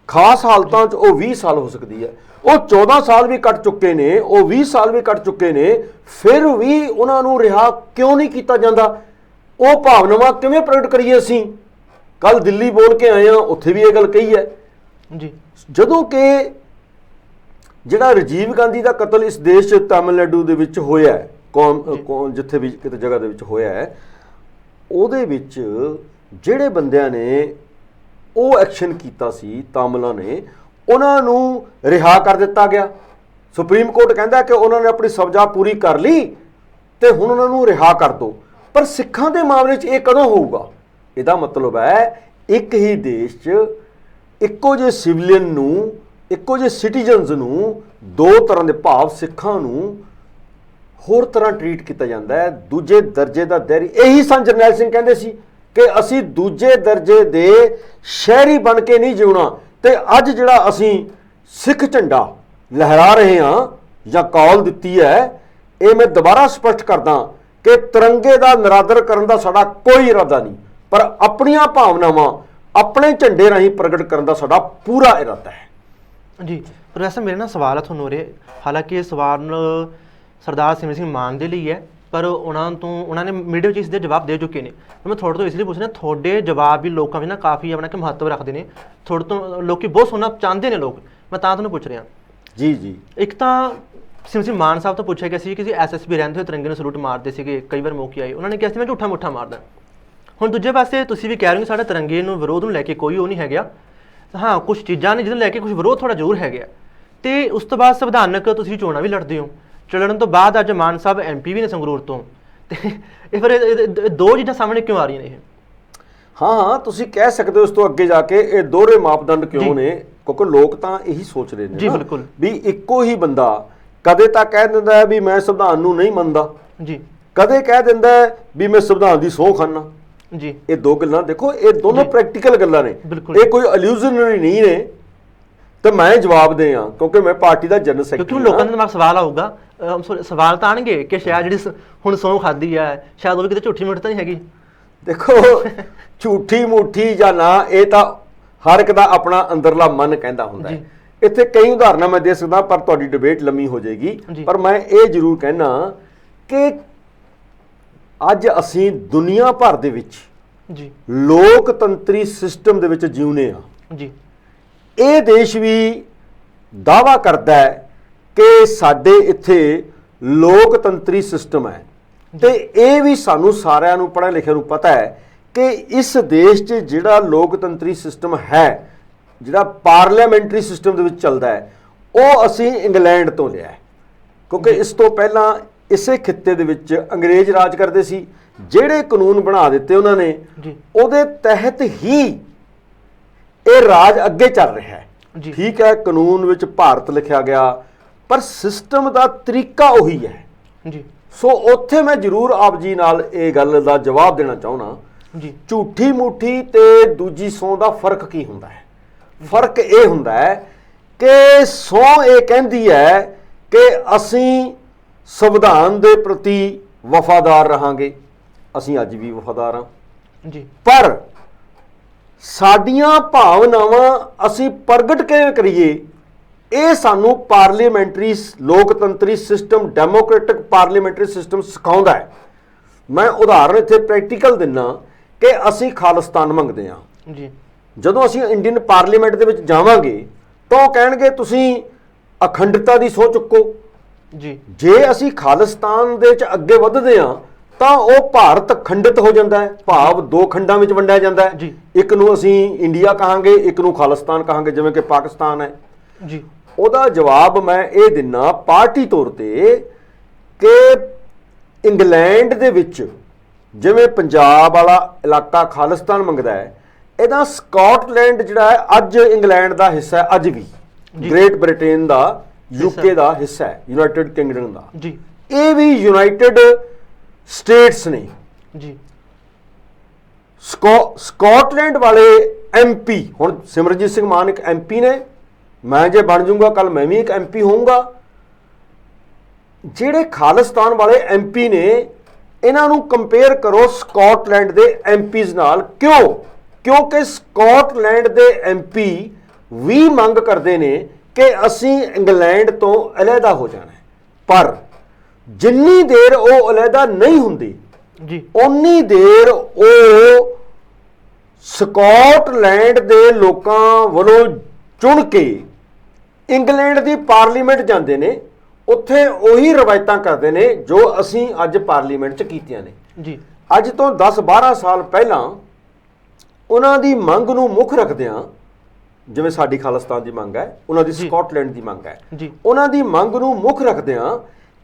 ਖਾਸ ਹਾਲਤਾਂ 'ਚ ਉਹ 20 ਸਾਲ ਹੋ ਸਕਦੀ ਹੈ। ਉਹ 14 ਸਾਲ ਵੀ ਕੱਟ ਚੁੱਕੇ ਨੇ, ਉਹ 20 ਸਾਲ ਵੀ ਕੱਟ ਚੁੱਕੇ ਨੇ, ਫਿਰ ਵੀ ਉਹਨਾਂ ਨੂੰ ਰਿਹਾ ਕਿਉਂ ਨਹੀਂ ਕੀਤਾ ਜਾਂਦਾ? ਉਹ ਭਾਵਨਾਵਾਂ ਕਿਵੇਂ ਪ੍ਰਗਟ ਕਰੀਏ ਅਸੀਂ? ਕੱਲ ਦਿੱਲੀ ਬੋਲ ਕੇ ਆਏ ਹਾਂ, ਉੱਥੇ ਵੀ ਇਹ ਗੱਲ ਕਹੀ ਹੈ ਜੀ। ਜਦੋਂ ਕਿ ਜਿਹੜਾ ਰਾਜੀਵ ਗਾਂਧੀ ਦਾ ਕਤਲ ਇਸ ਦੇਸ਼ 'ਚ ਤਾਮਿਲਨਾਡੂ ਦੇ ਵਿੱਚ ਹੋਇਆ ਹੈ, ਜਿੱਥੇ ਵੀ ਕਿਤੇ ਜਗ੍ਹਾ ਦੇ ਵਿੱਚ ਹੋਇਆ ਹੈ, ਉਹਦੇ ਵਿੱਚ ਜਿਹੜੇ ਬੰਦਿਆਂ ਨੇ ਉਹ ਐਕਸ਼ਨ ਕੀਤਾ ਸੀ, ਤਾਮਿਲਾਂ ਨੇ, ਉਹਨਾਂ ਨੂੰ ਰਿਹਾ ਕਰ ਦਿੱਤਾ ਗਿਆ। ਸੁਪਰੀਮ ਕੋਰਟ ਕਹਿੰਦਾ ਕਿ ਉਹਨਾਂ ਨੇ ਆਪਣੀ ਸਜ਼ਾ ਪੂਰੀ ਕਰ ਲਈ ਤੇ ਹੁਣ ਉਹਨਾਂ ਨੂੰ ਰਿਹਾ ਕਰ ਦਿਓ। ਪਰ ਸਿੱਖਾਂ ਦੇ ਮਾਮਲੇ 'ਚ ਇਹ ਕਦੋਂ ਹੋਊਗਾ? ਇਹਦਾ ਮਤਲਬ ਹੈ ਇੱਕ ਹੀ ਦੇਸ਼ 'ਚ ਇੱਕੋ ਜਿਹੇ ਸਿਵਲੀਅਨ ਨੂੰ, ਇੱਕੋ ਜਿਹੇ ਸਿਟੀਜ਼ਨਸ ਨੂੰ ਦੋ ਤਰ੍ਹਾਂ ਦੇ ਭਾਵ ਸਿੱਖਾਂ ਨੂੰ ਹੋਰ ਤਰ੍ਹਾਂ ਟਰੀਟ ਕੀਤਾ ਜਾਂਦਾ ਹੈ। ਦੂਜੇ ਦਰਜੇ ਦਾ ਦਹਿਰੀ, ਇਹੀ ਸਨ ਜਰਨੈਲ ਸਿੰਘ ਕਹਿੰਦੇ ਸੀ ਕਿ ਅਸੀਂ ਦੂਜੇ ਦਰਜੇ ਦੇ ਸ਼ਹਿਰੀ ਬਣ ਕੇ ਨਹੀਂ ਜਿਉਣਾ। ਤੇ ਅੱਜ ਜਿਹੜਾ ਅਸੀਂ ਸਿੱਖ ਝੰਡਾ ਲਹਿਰਾ ਰਹੇ ਹਾਂ ਜਾਂ ਕਾਲ ਦਿੱਤੀ ਹੈ, ਇਹ ਮੈਂ ਦੁਬਾਰਾ ਸਪਸ਼ਟ ਕਰਦਾ ਕਿ ਤਿਰੰਗੇ ਦਾ ਨਿਰਾਦਰ ਕਰਨ ਦਾ ਸਾਡਾ ਕੋਈ ਇਰਾਦਾ ਨਹੀਂ, ਪਰ ਆਪਣੀਆਂ ਭਾਵਨਾਵਾਂ ਆਪਣੇ ਝੰਡੇ ਰਾਹੀਂ ਪ੍ਰਗਟ ਕਰਨ ਦਾ ਸਾਡਾ ਪੂਰਾ ਇਰਾਦਾ ਹੈ।
ਜੀ ਪ੍ਰੋਫੈਸਰ, ਮੇਰੇ ਨਾਲ ਸਵਾਲ ਹੈ ਤੁਹਾਨੂੰ ਉਰੇ, ਹਾਲਾਂਕਿ ਇਹ ਸਵਾਲ ਸਰਦਾਰ ਸਿਮਰਨ ਸਿੰਘ ਮਾਨ ਦੇ ਲਈ ਹੈ, ਪਰ ਉਹਨਾਂ ਨੇ ਮੀਡੀਆ ਵਿੱਚ ਇਸ ਦੇ ਜਵਾਬ ਦੇ ਚੁੱਕੇ ਨੇ। ਮੈਂ ਤੁਹਾਡੇ ਤੋਂ ਇਸ ਲਈ ਪੁੱਛਣਾ, ਤੁਹਾਡੇ ਜਵਾਬ ਵੀ ਲੋਕਾਂ ਵਿੱਚ ਨਾ ਕਾਫੀ ਆਪਣਾ ਕਿ ਮਹੱਤਵ ਰੱਖਦੇ ਨੇ, ਤੁਹਾਡੇ ਤੋਂ ਲੋਕੀ ਬਹੁਤ ਸੁਣਨਾ ਚਾਹੁੰਦੇ ਨੇ ਲੋਕ, ਮੈਂ ਤਾਂ ਤੁਹਾਨੂੰ ਪੁੱਛ ਰਿਹਾ।
ਜੀ ਜੀ, ਇੱਕ
ਤਾਂ ਸਿਮਰਨ ਸਿੰਘ ਮਾਨ ਸਾਹਿਬ ਤੋਂ ਪੁੱਛਿਆ ਗਿਆ ਸੀ ਕਿ SSB ਰਹਿੰਦੇ ਹੋਏ ਤਿਰੰਗੇ ਨੂੰ ਸਲੂਟ ਮਾਰਦੇ ਸੀਗੇ, ਕਈ ਵਾਰ ਮੌਕੇ ਆਏ, ਉਹਨਾਂ ਨੇ ਕਿਹਾ ਸੀ ਮੈਂ ਝੂਠਾ ਮੁੱਠਾ ਮਾਰਦਾ। ਹੁਣ ਦੂਜੇ ਪਾਸੇ ਤੁਸੀਂ ਵੀ ਕਹਿ ਰਹੇ ਹੋ ਸਾਡਾ ਤਿਰੰਗੇ ਨੂੰ ਵਿਰੋਧ ਨੂੰ ਲੈ ਕੇ ਕੋਈ ਉਹ ਨਹੀਂ ਹੈਗਾ, ਹਾਂ ਕੁਝ ਚੀਜ਼ਾਂ ਨੇ ਜਿਹਨੂੰ ਲੈ ਕੇ ਕੁਝ ਵਿਰੋਧ ਥੋੜ੍ਹਾ ਜ਼ਰੂਰ ਹੈਗਾ। ਅਤੇ ਉਸ ਤੋਂ ਬਾਅਦ ਸੰਵਿਧਾਨਕ ਤੁਸੀਂ ਚੋਣਾਂ ਵੀ ਲੜਦੇ ਹੋ, ਚੜਨ ਤੋਂ ਬਾਅਦ ਅੱਜ ਮਾਨ ਸਾਹਿਬ MP ਵੀ ਨੇ ਸੰਗਰੂਰ ਤੋਂ, ਅਤੇ ਇਹ ਫਿਰ ਦੋ ਚੀਜ਼ਾਂ ਸਾਹਮਣੇ ਕਿਉਂ ਆ ਰਹੀਆਂ ਨੇ ਇਹ?
ਹਾਂ, ਤੁਸੀਂ ਕਹਿ ਸਕਦੇ ਹੋ ਇਸ ਤੋਂ ਅੱਗੇ ਜਾ ਕੇ ਇਹ ਦੋਹਰੇ ਮਾਪਦੰਡ ਕਿਉਂ ਨੇ, ਕਿਉਂਕਿ ਲੋਕ ਤਾਂ ਇਹੀ ਸੋਚ ਰਹੇ ਨੇ
ਜੀ ਬਿਲਕੁਲ
ਵੀ ਇੱਕੋ ਹੀ ਬੰਦਾ ਕਦੇ ਤਾਂ ਕਹਿ ਦਿੰਦਾ ਹੈ ਵੀ ਮੈਂ ਸੰਵਿਧਾਨ ਨੂੰ ਨਹੀਂ ਮੰਨਦਾ ਜੀ, ਕਦੇ ਕਹਿ ਦਿੰਦਾ ਹੈ ਵੀ ਮੈਂ ਸੰਵਿਧਾਨ ਦੀ ਸਹੁੰ ਖਾਨਾ ਜੀ। ਇਹ ਦੋ ਗੱਲਾਂ ਦੇਖੋ, ਇਹ ਦੋਨੋਂ ਪ੍ਰੈਕਟੀਕਲ ਗੱਲਾਂ ਨੇ, ਇਹ ਕੋਈ ਇਲੂਜ਼ਨਰੀ ਨਹੀਂ ਨੇ। ਤੇ ਮੈਂ ਜਵਾਬ ਦੇ ਆ ਕਿਉਂਕਿ ਮੈਂ ਪਾਰਟੀ ਦਾ ਜਨਰਲ ਸੈਕਟਰੀ,
ਕਿਉਂਕਿ ਲੋਕਾਂ ਦੇ ਦਿਮਾਗ ਸਵਾਲ ਆਊਗਾ, ਸਵਾਲ ਤਾਂ ਆਣਗੇ ਕਿ ਸ਼ਾਇਦ ਜਿਹੜੀ ਹੁਣ ਸਹੁੰ ਖਾਦੀ ਹੈ ਸ਼ਾਇਦ ਉਹ ਵੀ ਕਿਤੇ ਝੂਠੀ ਮੁੱਠੀ ਤਾਂ ਨਹੀਂ ਹੈਗੀ।
ਦੇਖੋ ਝੂਠੀ ਮੁੱਠੀ ਜਾਂ ਨਾ, ਇਹ ਤਾਂ ਹਰ ਇੱਕ ਦਾ ਆਪਣਾ ਅੰਦਰਲਾ ਮਨ ਕਹਿੰਦਾ ਹੁੰਦਾ ਹੈ। ਇੱਥੇ ਕਈ ਉਦਾਹਰਨਾਂ ਮੈਂ ਦੇ ਸਕਦਾ, ਪਰ ਤੁਹਾਡੀ ਡਿਬੇਟ ਲੰਮੀ ਹੋ ਜਾਏਗੀ। ਪਰ ਮੈਂ ਇਹ ਜ਼ਰੂਰ ਕਹਿਣਾ ਕਿ ਅੱਜ ਅਸੀਂ ਦੁਨੀਆ ਭਰ ਦੇ ਵਿੱਚ ਜੀ ਲੋਕਤੰਤਰੀ ਸਿਸਟਮ ਦੇ ਵਿੱਚ ਜਿਉਂਦੇ ਹਾਂ ਜੀ। ਇਹ ਦੇਸ਼ ਵੀ ਦਾਅਵਾ ਕਰਦਾ ਹੈ ਕਿ ਸਾਡੇ ਇੱਥੇ ਲੋਕਤੰਤਰੀ ਸਿਸਟਮ ਹੈ, ਤੇ ਇਹ ਵੀ ਸਾਨੂੰ ਸਾਰਿਆਂ ਨੂੰ ਪੜ੍ਹਿਆ ਲਿਖਿਆ ਨੂੰ ਪਤਾ ਹੈ ਕਿ ਇਸ ਦੇਸ਼ 'ਚ ਜਿਹੜਾ ਲੋਕਤੰਤਰੀ ਸਿਸਟਮ ਹੈ, ਜਿਹੜਾ ਪਾਰਲੀਮੈਂਟਰੀ ਸਿਸਟਮ ਦੇ ਵਿੱਚ ਚੱਲਦਾ ਹੈ, ਉਹ ਅਸੀਂ ਇੰਗਲੈਂਡ ਤੋਂ ਲਿਆ ਹੈ। ਕਿਉਂਕਿ ਇਸ ਤੋਂ ਪਹਿਲਾਂ ਇਸੇ ਖਿੱਤੇ ਦੇ ਵਿੱਚ ਅੰਗਰੇਜ਼ ਰਾਜ ਕਰਦੇ ਸੀ, ਜਿਹੜੇ ਕਾਨੂੰਨ ਬਣਾ ਦਿੱਤੇ ਉਹਨਾਂ ਨੇ ਉਹਦੇ ਤਹਿਤ ਹੀ ਇਹ ਰਾਜ ਅੱਗੇ ਚੱਲ ਰਿਹਾ ਹੈ। ਠੀਕ ਹੈ, ਕਾਨੂੰਨ ਵਿੱਚ ਭਾਰਤ ਲਿਖਿਆ ਗਿਆ, ਪਰ ਸਿਸਟਮ ਦਾ ਤਰੀਕਾ ਉਹੀ ਹੈ ਜੀ। ਸੋ ਉੱਥੇ ਮੈਂ ਜ਼ਰੂਰ ਆਪ ਜੀ ਨਾਲ ਇਹ ਗੱਲ ਦਾ ਜਵਾਬ ਦੇਣਾ ਚਾਹੁੰਦਾ ਜੀ, ਝੂਠੀ ਮੁੱਠੀ ਤੇ ਦੂਜੀ ਸਹੁੰ ਦਾ ਫਰਕ ਕੀ ਹੁੰਦਾ ਹੈ? ਫਰਕ ਇਹ ਹੁੰਦਾ ਹੈ ਕਿ ਸਹੁੰ ਇਹ ਕਹਿੰਦੀ ਹੈ ਕਿ ਅਸੀਂ ਸੰਵਿਧਾਨ ਦੇ ਪ੍ਰਤੀ ਵਫਾਦਾਰ ਰਹਾਂਗੇ, ਅਸੀਂ ਅੱਜ ਵੀ ਵਫਾਦਾਰ ਹਾਂ ਜੀ, ਪਰ ਸਾਡੀਆਂ ਭਾਵਨਾਵਾਂ ਅਸੀਂ ਪ੍ਰਗਟ ਕਿਵੇਂ ਕਰੀਏ, ਇਹ ਸਾਨੂੰ ਪਾਰਲੀਮੈਂਟਰੀ ਲੋਕਤੰਤਰੀ ਸਿਸਟਮ, ਡੈਮੋਕ੍ਰੈਟਿਕ ਪਾਰਲੀਮੈਂਟਰੀ ਸਿਸਟਮ ਸਿਖਾਉਂਦਾ ਹੈ। ਮੈਂ ਉਦਾਹਰਨ ਇੱਥੇ ਪ੍ਰੈਕਟੀਕਲ ਦਿੰਨਾ ਕਿ ਅਸੀਂ ਖਾਲਿਸਤਾਨ ਮੰਗਦੇ ਹਾਂ ਜੀ। ਜਦੋਂ ਅਸੀਂ ਇੰਡੀਅਨ ਪਾਰਲੀਮੈਂਟ ਦੇ ਵਿੱਚ ਜਾਵਾਂਗੇ ਤਾਂ ਉਹ ਕਹਿਣਗੇ ਤੁਸੀਂ ਅਖੰਡਤਾ ਦੀ ਸਹੁੰ ਚੁੱਕੋ ਜੀ। ਜੇ ਅਸੀਂ ਖਾਲਿਸਤਾਨ ਦੇ ਵਿੱਚ ਅੱਗੇ ਵੱਧਦੇ ਹਾਂ ਤਾਂ ਉਹ ਭਾਰਤ ਖੰਡਿਤ ਹੋ ਜਾਂਦਾ ਹੈ, ਭਾਵ ਦੋ ਖੰਡਾਂ ਵਿੱਚ ਵੰਡਿਆ ਜਾਂਦਾ ਹੈ। ਇੱਕ ਨੂੰ ਅਸੀਂ ਇੰਡੀਆ ਕਹਾਂਗੇ, ਇੱਕ ਨੂੰ ਖਾਲਿਸਤਾਨ ਕਹਾਂਗੇ, ਜਿਵੇਂ ਕਿ ਪਾਕਿਸਤਾਨ ਹੈ ਜੀ। ਉਹਦਾ ਜਵਾਬ ਮੈਂ ਇਹ ਦਿੰਨਾ ਪਾਰਟੀ ਤੌਰ ਤੇ ਕਿ ਇੰਗਲੈਂਡ ਦੇ ਵਿੱਚ ਜਿਵੇਂ ਪੰਜਾਬ ਵਾਲਾ ਇਲਾਕਾ ਖਾਲਿਸਤਾਨ ਮੰਗਦਾ ਹੈ, ਇਹਦਾ ਸਕਾਟਲੈਂਡ ਜਿਹੜਾ ਹੈ ਅੱਜ ਇੰਗਲੈਂਡ ਦਾ ਹਿੱਸਾ ਹੈ, ਅੱਜ ਵੀ ਗ੍ਰੇਟ ਬ੍ਰਿਟੇਨ ਦਾ, UK ਦਾ ਹਿੱਸਾ ਹੈ, ਯੂਨਾਈਟਿਡ ਕਿੰਗਡਮ ਦਾ ਜੀ। ਇਹ ਵੀ ਯੂਨਾਈਟਿਡ ਸਟੇਟਸ ਨੇ ਜੀ। ਸਕਾਟਲੈਂਡ ਵਾਲੇ MP, ਹੁਣ ਸਿਮਰਨਜੀਤ ਸਿੰਘ ਮਾਨ ਇੱਕ MP ਨੇ, ਮੈਂ ਜੇ ਬਣ ਜਾਊਂਗਾ ਕੱਲ ਮੈਂ ਵੀ ਇੱਕ MP ਹੋਊਂਗਾ। ਜਿਹੜੇ ਖਾਲਿਸਤਾਨ ਵਾਲੇ MP ਨੇ, ਇਹਨਾਂ ਨੂੰ ਕੰਪੇਅਰ ਕਰੋ ਸਕਾਟਲੈਂਡ ਦੇ MPs ਨਾਲ। ਕਿਉਂ? ਕਿਉਂਕਿ ਸਕਾਟਲੈਂਡ ਦੇ MP ਵੀ ਮੰਗ ਕਰਦੇ ਨੇ ਕਿ ਅਸੀਂ ਇੰਗਲੈਂਡ ਤੋਂ ਅਲੱਗਾ ਹੋ ਜਾਣਾ ਹੈ, ਪਰ ਜਿੰਨੀ ਦੇਰ ਉਹ ਅਲੱਗਾ ਨਹੀਂ ਹੁੰਦੀ ਜੀ, ਉਨੀ ਦੇਰ ਉਹ ਸਕਾਟਲੈਂਡ ਦੇ ਲੋਕਾਂ ਵੱਲੋਂ ਚੁਣ ਕੇ ਇੰਗਲੈਂਡ ਦੀ ਪਾਰਲੀਮੈਂਟ ਜਾਂਦੇ ਨੇ, ਉੱਥੇ ਉਹੀ ਰਵਾਇਤਾਂ ਕਰਦੇ ਨੇ ਜੋ ਅਸੀਂ ਅੱਜ ਪਾਰਲੀਮੈਂਟ 'ਚ ਕੀਤੀਆਂ ਨੇ ਜੀ। ਅੱਜ ਤੋਂ 10-12 ਸਾਲ ਪਹਿਲਾਂ ਉਹਨਾਂ ਦੀ ਮੰਗ ਨੂੰ ਮੁੱਖ ਰੱਖਦਿਆਂ, ਜਿਵੇਂ ਸਾਡੀ ਖਾਲਿਸਤਾਨ ਦੀ ਮੰਗ ਹੈ, ਉਹਨਾਂ ਦੀ ਸਕਾਟਲੈਂਡ ਦੀ ਮੰਗ ਹੈ, ਉਹਨਾਂ ਦੀ ਮੰਗ ਨੂੰ ਮੁੱਖ ਰੱਖਦਿਆਂ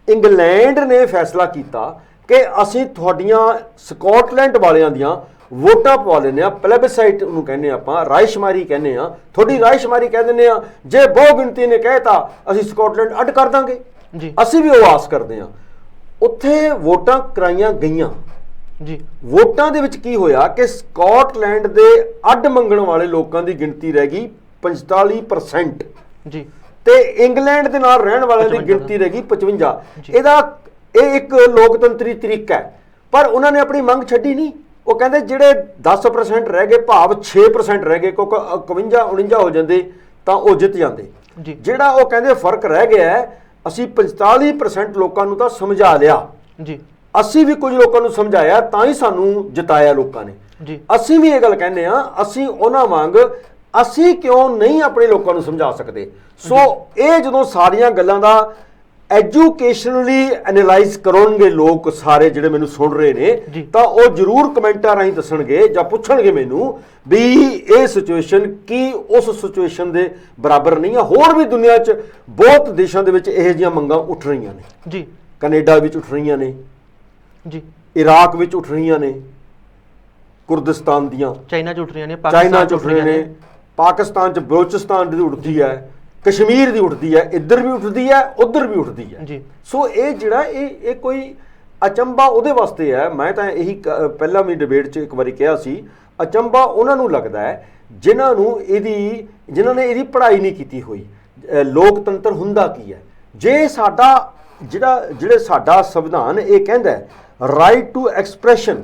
ਇੰਗਲੈਂਡ ਨੇ ਫੈਸਲਾ ਕੀਤਾ ਕਿ ਅਸੀਂ ਤੁਹਾਡੀਆਂ ਸਕਾਟਲੈਂਡ ਵਾਲਿਆਂ ਦੀਆਂ ਵੋਟਾਂ ਪਵਾ ਲੈਂਦੇ ਹਾਂ, ਪਲੇਬਸਾਈਟ ਉਹਨੂੰ ਕਹਿੰਦੇ ਆਪਾਂ, ਰਾਇਸ਼ਮਾਰੀ ਕਹਿੰਦੇ ਹਾਂ, ਤੁਹਾਡੀ ਰਾਇਸ਼ਮਾਰੀ ਕਹਿ ਦਿੰਦੇ ਹਾਂ। ਜੇ ਬਹੁ ਗਿਣਤੀ ਨੇ ਕਹਿਤਾ ਅਸੀਂ ਸਕਾਟਲੈਂਡ ਅੱਡ ਕਰ ਦਾਂਗੇ, ਅਸੀਂ ਵੀ ਉਹ ਆਸ ਕਰਦੇ ਹਾਂ। ਉੱਥੇ ਵੋਟਾਂ ਕਰਾਈਆਂ ਗਈਆਂ
ਜੀ।
ਵੋਟਾਂ ਦੇ ਵਿੱਚ ਕੀ ਹੋਇਆ ਕਿ ਸਕਾਟਲੈਂਡ ਦੇ ਅੱਡ ਮੰਗਣ ਵਾਲੇ ਲੋਕਾਂ ਦੀ ਗਿਣਤੀ ਰਹਿ ਗਈ 45%
ਜੀ
ਤੇ ਇੰਗਲੈਂਡ ਦੇ ਨਾਲ ਰਹਿਣ ਵਾਲਿਆਂ ਦੀ ਗਿਣਤੀ ਰਹਿ ਗਈ 55। ਇਹ ਇੱਕ ਲੋਕਤੰਤਰੀ ਤਰੀਕਾ ਹੈ, ਪਰ ਉਹਨਾਂ ਨੇ ਆਪਣੀ ਮੰਗ ਛੱਡੀ ਨਹੀਂ। ਉਹ ਕਹਿੰਦੇ ਜਿਹੜੇ 10% ਰਹਿ ਗਏ, ਭਾਵ 6% ਰਹਿ ਗਏ, ਕਿਉਂਕਿ 51-49 ਹੋ ਜਾਂਦੇ ਤਾਂ ਉਹ ਜਿੱਤ ਜਾਂਦੇ। ਜਿਹੜਾ ਉਹ ਕਹਿੰਦੇ ਫਰਕ ਰਹਿ ਗਿਆ ਹੈ, ਅਸੀਂ 45% ਲੋਕਾਂ ਨੂੰ ਤਾਂ ਸਮਝਾ ਲਿਆ
ਜੀ,
ਅਸੀਂ ਵੀ ਕੁਝ ਲੋਕਾਂ ਨੂੰ ਸਮਝਾਇਆ ਤਾਂ ਹੀ ਸਾਨੂੰ ਜਿਤਾਇਆ ਲੋਕਾਂ ਨੇ
ਜੀ।
ਅਸੀਂ ਵੀ ਇਹ ਗੱਲ ਕਹਿੰਦੇ ਆ, ਅਸੀਂ ਉਹਨਾਂ ਵਾਂਗ ਅਸੀਂ ਕਿਉਂ ਨਹੀਂ ਆਪਣੇ ਲੋਕਾਂ ਨੂੰ ਸਮਝਾ ਸਕਦੇ। ਸੋ ਇਹ ਜਦੋਂ ਸਾਰੀਆਂ ਗੱਲਾਂ ਦਾ ਐਜੂਕੇਸ਼ਨਲੀ ਐਨਾਲਾਈਜ਼ ਕਰਨਗੇ ਲੋਕ ਸਾਰੇ ਜਿਹੜੇ ਮੈਨੂੰ ਸੁਣ ਰਹੇ ਨੇ, ਤਾਂ ਉਹ ਜ਼ਰੂਰ ਕਮੈਂਟਾਂ ਰਾਹੀਂ ਦੱਸਣਗੇ ਜਾਂ ਪੁੱਛਣਗੇ ਮੈਨੂੰ ਵੀ ਇਹ ਸਿਚੁਏਸ਼ਨ ਕੀ ਉਸ ਸਿਚੁਏਸ਼ਨ ਦੇ ਬਰਾਬਰ ਨਹੀਂ ਆ। ਹੋਰ ਵੀ ਦੁਨੀਆ 'ਚ ਬਹੁਤ ਦੇਸ਼ਾਂ ਦੇ ਵਿੱਚ ਇਹੋ ਜਿਹੀਆਂ ਮੰਗਾਂ ਉੱਠ ਰਹੀਆਂ ਨੇ
ਜੀ।
ਕੈਨੇਡਾ ਵਿੱਚ ਉੱਠ ਰਹੀਆਂ ਨੇ
ਜੀ,
ਇਰਾਕ ਵਿੱਚ ਉੱਠ ਰਹੀਆਂ ਨੇ, ਕੁਰਦਿਸਤਾਨ ਦੀਆਂ,
ਚਾਈਨਾ 'ਚ ਉੱਠ ਰਹੀਆਂ ਨੇ,
ਚਾਈਨਾ 'ਚ ਉੱਠ ਰਹੀਆਂ ਨੇ, ਪਾਕਿਸਤਾਨ 'ਚ ਬਲੋਚਿਸਤਾਨ ਦੀ ਉੱਠਦੀ ਹੈ, ਕਸ਼ਮੀਰ ਦੀ ਉੱਠਦੀ ਹੈ, ਇੱਧਰ ਵੀ ਉੱਠਦੀ ਹੈ, ਉੱਧਰ ਵੀ ਉੱਠਦੀ ਹੈ
ਜੀ।
ਸੋ ਇਹ ਜਿਹੜਾ ਇਹ ਕੋਈ ਅਚੰਭਾ ਉਹਦੇ ਵਾਸਤੇ ਹੈ। ਮੈਂ ਤਾਂ ਇਹੀ ਪਹਿਲਾਂ ਵੀ ਡਿਬੇਟ 'ਚ ਇੱਕ ਵਾਰੀ ਕਿਹਾ ਸੀ, ਅਚੰਭਾ ਉਹਨਾਂ ਨੂੰ ਲੱਗਦਾ ਹੈ ਜਿਨ੍ਹਾਂ ਨੇ ਇਹਦੀ ਪੜ੍ਹਾਈ ਨਹੀਂ ਕੀਤੀ ਹੋਈ। ਲੋਕਤੰਤਰ ਹੁੰਦਾ ਕੀ ਹੈ? ਜੇ ਸਾਡਾ ਜਿਹੜੇ ਸਾਡਾ ਸੰਵਿਧਾਨ ਇਹ ਕਹਿੰਦਾ ਹੈ ਰਾਈਟ ਟੂ ਐਕਸਪ੍ਰੈਸ਼ਨ,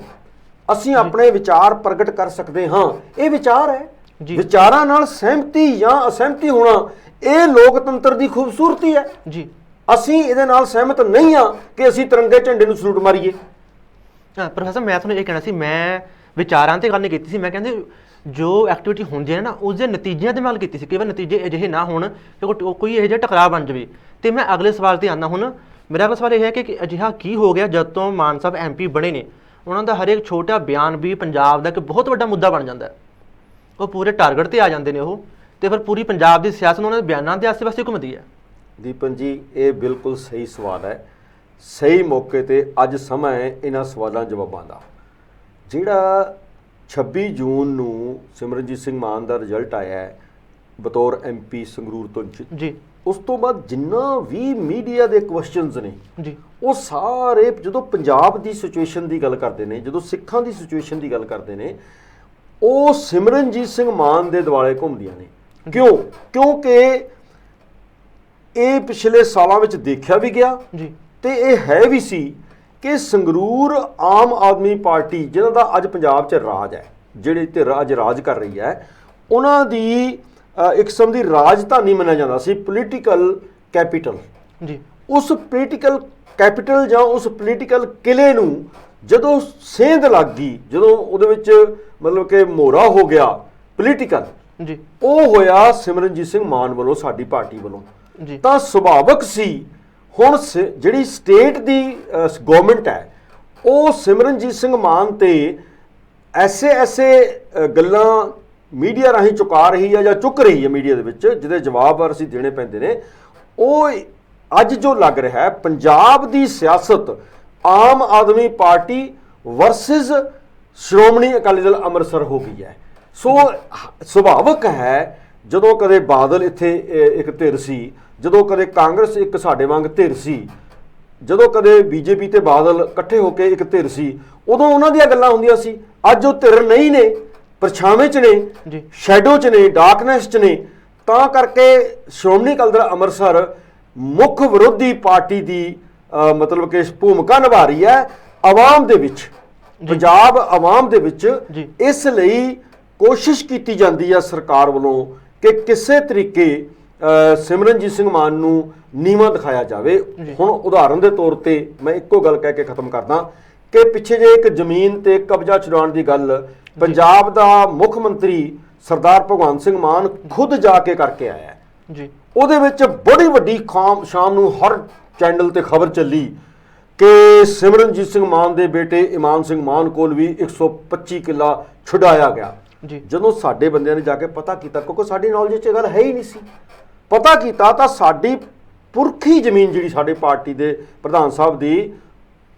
ਅਸੀਂ ਆਪਣੇ ਵਿਚਾਰ ਪ੍ਰਗਟ ਕਰ ਸਕਦੇ ਹਾਂ, ਇਹ ਵਿਚਾਰ ਹੈ। ਵਿਚਾਰਾਂ ਨਾਲ ਸਹਿਮਤੀ ਜਾਂ ਅਸਹਿਮਤੀ ਹੋਣਾ ਇਹ ਲੋਕਤੰਤਰ ਦੀ ਖੂਬਸੂਰਤੀ ਹੈ ਜੀ। ਅਸੀਂ ਇਹਦੇ ਨਾਲ ਸਹਿਮਤ ਨਹੀਂ ਆ ਕਿ ਅਸੀਂ ਤਿਰੰਗੇ ਝੰਡੇ ਨੂੰ ਸਲੂਟ ਮਾਰੀਏ।
ਪ੍ਰੋਫੈਸਰ ਮੈਂ ਤੁਹਾਨੂੰ ਇਹ ਕਹਿਣਾ ਸੀ, ਮੈਂ ਵਿਚਾਰਾਂ ਤੇ ਗੱਲ ਨਹੀਂ ਕੀਤੀ ਸੀ, ਮੈਂ ਕਹਿੰਦੇ ਜੋ ਐਕਟੀਵਿਟੀ ਹੁੰਦੀ ਹੈ ਨਾ ਉਸਦੇ ਨਤੀਜਿਆਂ ਤੇ ਮੈਂ ਗੱਲ ਕੀਤੀ ਸੀ। ਕਈ ਵਾਰ ਨਤੀਜੇ ਅਜਿਹੇ ਨਾ ਹੋਣ ਕਿ ਕੋਈ ਇਹੋ ਜਿਹਾ ਟਕਰਾਅ ਬਣ ਜਾਵੇ। ਤੇ ਮੈਂ ਅਗਲੇ ਸਵਾਲ ਤੇ ਆਉਂਦਾ। ਹੁਣ ਮੇਰਾ ਅਗਲਾ ਸਵਾਲ ਇਹ ਹੈ ਕਿ ਅਜਿਹਾ ਕੀ ਹੋ ਗਿਆ ਜਦ ਤੋਂ ਮਾਨ ਸਾਹਿਬ MP ਬਣੇ ਨੇ, ਉਹਨਾਂ ਦਾ ਹਰੇਕ ਛੋਟਾ ਬਿਆਨ ਵੀ ਪੰਜਾਬ ਦਾ ਇੱਕ ਬਹੁਤ ਵੱਡਾ ਮੁੱਦਾ ਬਣ ਜਾਂਦਾ। ਉਹ ਪੂਰੇ ਟਾਰਗੇਟ ਤੇ ਆ ਜਾਂਦੇ ਨੇ ਉਹ, ਤੇ ਫਿਰ ਪੂਰੀ ਪੰਜਾਬ ਦੀ ਸਿਆਸਤ ਉਹਨਾਂ ਦੇ ਬਿਆਨਾਂ ਦੇ ਆਸੇ ਪਾਸੇ ਘੁੰਮਦੀ ਹੈ।
ਦੀਪਨ ਜੀ, ਇਹ ਬਿਲਕੁਲ ਸਹੀ ਸਵਾਲ ਹੈ। ਸਹੀ ਮੌਕੇ ਤੇ ਅੱਜ ਸਮਾਂ ਹੈ ਇਹਨਾਂ ਸਵਾਲਾਂ ਜਵਾਬਾਂ ਦਾ। ਜਿਹੜਾ 26 ਜੂਨ ਨੂੰ ਸਿਮਰਨਜੀਤ ਸਿੰਘ ਮਾਨ ਦਾ ਰਿਜ਼ਲਟ ਆਇਆ ਹੈ ਬਤੌਰ MP ਸੰਗਰੂਰ ਤੋਂ ਜੀ, ਉਸ ਤੋਂ ਬਾਅਦ ਜਿੰਨਾ ਵੀ ਮੀਡੀਆ ਦੇ ਕੁਐਸਚਨਸ ਨੇ ਜੀ, ਉਹ ਸਾਰੇ ਜਦੋਂ ਪੰਜਾਬ ਦੀ ਸਿਚੁਏਸ਼ਨ ਦੀ ਗੱਲ ਕਰਦੇ ਨੇ, ਜਦੋਂ ਸਿੱਖਾਂ ਦੀ ਸਿਚੁਏਸ਼ਨ ਦੀ ਗੱਲ ਕਰਦੇ ਨੇ, ਉਹ ਸਿਮਰਨਜੀਤ ਸਿੰਘ ਮਾਨ ਦੇ ਦੁਆਲੇ ਘੁੰਮਦੀਆਂ ਨੇ। ਕਿਉਂ? ਕਿਉਂਕਿ ਇਹ ਪਿਛਲੇ ਸਾਲਾਂ ਵਿੱਚ ਦੇਖਿਆ ਵੀ ਗਿਆ ਜੀ, ਤੇ ਇਹ ਹੈ ਵੀ ਸੀ ਕਿ ਸੰਗਰੂਰ ਆਮ ਆਦਮੀ ਪਾਰਟੀ ਜਿਹਨਾਂ ਦਾ ਅੱਜ ਪੰਜਾਬ 'ਚ ਰਾਜ ਹੈ, ਜਿਹੜੀ ਧਿਰ ਅੱਜ ਰਾਜ ਕਰ ਰਹੀ ਹੈ, ਉਹਨਾਂ ਦੀ ਇੱਕ ਕਿਸਮ ਦੀ ਰਾਜਧਾਨੀ ਮੰਨਿਆ ਜਾਂਦਾ ਸੀ, ਪੋਲੀਟੀਕਲ ਕੈਪੀਟਲ ਜੀ। ਉਸ ਪੋਲੀਟੀਕਲ ਕੈਪੀਟਲ ਜਾਂ ਉਸ ਪੋਲੀਟੀਕਲ ਕਿਲੇ ਨੂੰ ਜਦੋਂ ਸੇਂਧ ਲੱਗ ਗਈ, ਜਦੋਂ ਉਹਦੇ ਵਿੱਚ ਮਤਲਬ ਕਿ ਮੋਹਰਾ ਹੋ ਗਿਆ ਪੋਲੀਟੀਕਲ ਜੀ, ਉਹ ਹੋਇਆ ਸਿਮਰਨਜੀਤ ਸਿੰਘ ਮਾਨ ਵੱਲੋਂ, ਸਾਡੀ ਪਾਰਟੀ ਵੱਲੋਂ। ਤਾਂ ਸੁਭਾਵਕ ਸੀ ਹੁਣ ਜਿਹੜੀ ਸਟੇਟ ਦੀ ਗਵਰਨਮੈਂਟ ਹੈ ਉਹ ਸਿਮਰਨਜੀਤ ਸਿੰਘ ਮਾਨ ਤੇ ਐਸੇ ਗੱਲਾਂ ਮੀਡੀਆ ਰਾਹੀਂ ਚੁਕਾ ਰਹੀ ਹੈ ਜਾਂ ਚੁੱਕ ਰਹੀ ਹੈ ਮੀਡੀਆ ਦੇ ਵਿੱਚ, ਜਿਹਦੇ ਜਵਾਬ ਅਸੀਂ ਦੇਣੇ ਪੈਂਦੇ ਨੇ। ਉਹ ਅੱਜ ਜੋ ਲੱਗ ਰਿਹਾ ਹੈ ਪੰਜਾਬ ਦੀ ਸਿਆਸਤ ਆਮ ਆਦਮੀ ਪਾਰਟੀ ਵਰਸਸ ਸ਼੍ਰੋਮਣੀ ਅਕਾਲੀ ਦਲ ਅੰਮ੍ਰਿਤਸਰ ਹੋ ਗਈ ਹੈ। ਸੋ ਸੁਭਾਵਕ ਹੈ ਜਦੋਂ ਕਦੇ ਬਾਦਲ ਇੱਥੇ ਇੱਕ ਧਿਰ ਸੀ, ਜਦੋਂ ਕਦੇ ਕਾਂਗਰਸ ਇੱਕ ਸਾਡੇ ਵਾਂਗ ਧਿਰ ਸੀ, ਜਦੋਂ ਕਦੇ BJP ਤੇ ਬਾਦਲ ਇਕੱਠੇ ਹੋ ਕੇ ਇੱਕ ਧਿਰ ਸੀ, ਉਦੋਂ ਉਹਨਾਂ ਦੀਆਂ ਗੱਲਾਂ ਹੁੰਦੀਆਂ ਸੀ। ਅੱਜ ਉਹ ਧਿਰ ਨਹੀਂ ਨੇ, ਪਰਛਾਵੇਂ 'ਚ ਨੇ, ਸ਼ੈਡੋ 'ਚ ਨੇ, ਡਾਰਕਨੈਸ 'ਚ ਨੇ। ਤਾਂ ਕਰਕੇ ਸ਼੍ਰੋਮਣੀ ਅਕਾਲੀ ਦਲ ਅੰਮ੍ਰਿਤਸਰ ਮੁੱਖ ਵਿਰੋਧੀ ਪਾਰਟੀ ਦੀ ਮਤਲਬ ਕਿ ਭੂਮਿਕਾ ਨਿਭਾ ਰਹੀ ਹੈ ਆਵਾਮ ਦੇ ਵਿੱਚ, ਪੰਜਾਬ ਆਵਾਮ ਦੇ ਵਿੱਚ। ਇਸ ਲਈ ਕੋਸ਼ਿਸ਼ ਕੀਤੀ ਜਾਂਦੀ ਹੈ ਸਰਕਾਰ ਵੱਲੋਂ ਕਿ ਕਿਸੇ ਤਰੀਕੇ ਸਿਮਰਨਜੀਤ ਸਿੰਘ ਮਾਨ ਨੂੰ ਨੀਵਾਂ ਦਿਖਾਇਆ ਜਾਵੇ। ਹੁਣ ਉਦਾਹਰਨ ਦੇ ਤੌਰ ਤੇ ਮੈਂ ਇੱਕੋ ਗੱਲ ਕਹਿ ਕੇ ਖਤਮ ਕਰਦਾ ਕਿ ਪਿੱਛੇ ਜੇ ਇੱਕ ਜ਼ਮੀਨ ਤੇ ਕਬਜ਼ਾ ਛੁਡਾਉਣ ਦੀ ਗੱਲ ਪੰਜਾਬ ਦਾ ਮੁੱਖ ਮੰਤਰੀ ਸਰਦਾਰ ਭਗਵੰਤ ਸਿੰਘ ਮਾਨ ਖੁਦ ਜਾ ਕੇ ਕਰਕੇ ਆਇਆ ਜੀ। ਉਹਦੇ ਵਿੱਚ ਬੜੀ ਵੱਡੀ ਸ਼ਾਮ ਨੂੰ ਹਰ ਚੈਨਲ ਤੇ ਖਬਰ ਚੱਲੀ ਕਿ ਸਿਮਰਨਜੀਤ ਸਿੰਘ ਮਾਨ ਦੇ ਬੇਟੇ ਇਮਾਨ ਸਿੰਘ ਮਾਨ ਕੋਲ ਵੀ 125 ਕਿੱਲਾ ਛੁਡਾਇਆ ਗਿਆ ਜੀ। ਜਦੋਂ ਸਾਡੇ ਬੰਦਿਆਂ ਨੇ ਜਾ ਕੇ ਪਤਾ ਕੀਤਾ, ਕਿਉਂਕਿ ਸਾਡੀ ਨੌਲੇਜ 'ਚ ਇਹ ਗੱਲ ਹੈ ਹੀ ਨਹੀਂ ਸੀ, ਪਤਾ ਕੀਤਾ ਤਾਂ ਸਾਡੀ ਪੁਰਖੀ ਜ਼ਮੀਨ ਜਿਹੜੀ ਸਾਡੇ ਪਾਰਟੀ ਦੇ ਪ੍ਰਧਾਨ ਸਾਹਿਬ ਦੀ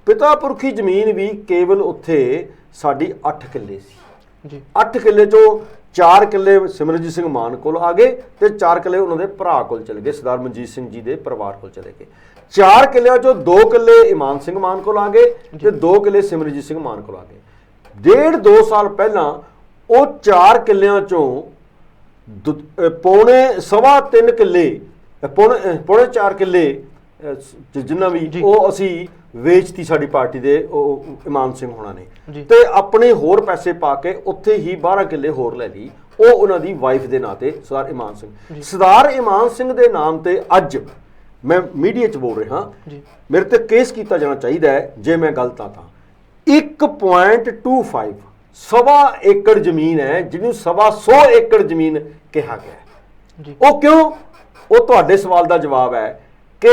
ਪਿਤਾ ਪੁਰਖੀ ਜ਼ਮੀਨ ਵੀ ਕੇਵਲ ਉੱਥੇ ਸਾਡੀ 8 ਕਿੱਲੇ ਸੀ ਜੀ। 8 ਕਿੱਲੇ 'ਚੋਂ 4 ਕਿੱਲੇ ਸਿਮਰਨਜੀਤ ਸਿੰਘ ਮਾਨ ਕੋਲ ਆ ਗਏ ਤੇ 4 ਕਿੱਲੇ ਉਹਨਾਂ ਦੇ ਭਰਾ ਕੋਲ ਚਲੇ ਗਏ, ਸਰਦਾਰ ਮਨਜੀਤ ਸਿੰਘ ਜੀ ਦੇ ਪਰਿਵਾਰ ਕੋਲ ਚਲੇ ਗਏ। 4 ਕਿੱਲਿਆਂ ਚੋਂ 2 ਕਿੱਲੇ ਇਮਾਨ ਸਿੰਘ ਮਾਨ ਕੋਲ ਆ ਗਏ ਤੇ 2 ਕਿੱਲੇ ਸਿਮਰਨਜੀਤ ਸਿੰਘ ਮਾਨ ਕੋਲ ਆ ਗਏ। 1.5-2 ਸਾਲ ਪਹਿਲਾਂ ਉਹ 4 ਕਿੱਲਿਆਂ ਚੋਂ ਸਵਾ 3 ਕਿੱਲੇ ਪੌਣੇ 4 ਕਿੱਲੇ ਜਿੰਨਾ ਵੀ ਉਹ ਅਸੀਂ ਵੇਚਤੀ ਸਾਡੀ ਪਾਰਟੀ ਦੇ ਉਹ ਇਮਾਨ ਸਿੰਘ ਹੋਣਾ ਨੇ, ਤੇ ਆਪਣੇ ਹੋਰ ਪੈਸੇ ਪਾ ਕੇ ਉੱਥੇ ਹੀ 12 ਕਿੱਲੇ ਹੋਰ ਲੈ ਲਈ। ਉਹ ਉਹਨਾਂ ਦੀ ਵਾਈਫ ਦੇ ਨਾਂ ਤੇ ਸਰਦਾਰ ਇਮਾਨ ਸਿੰਘ। ਸਰਦਾਰ ਇਮਾਨ ਸਿੰਘ ਦੇ ਨਾਮ ਤੇ ਅੱਜ ਮੈਂ ਮੀਡੀਆ 'ਚ ਬੋਲ ਰਿਹਾ, ਮੇਰੇ ਤੇ ਕੇਸ ਕੀਤਾ ਜਾਣਾ ਚਾਹੀਦਾ ਹੈ ਜੇ ਮੈਂ ਗਲਤ ਆ ਤਾਂ। 1.25 ਸਵਾ ਏਕੜ ਜ਼ਮੀਨ ਹੈ ਜਿਹਨੂੰ 125 ਏਕੜ ਜ਼ਮੀਨ ਕਿਹਾ ਗਿਆ ਹੈ। ਉਹ ਕਿਉਂ? ਉਹ ਤੁਹਾਡੇ ਸਵਾਲ ਦਾ ਜਵਾਬ ਹੈ ਕਿ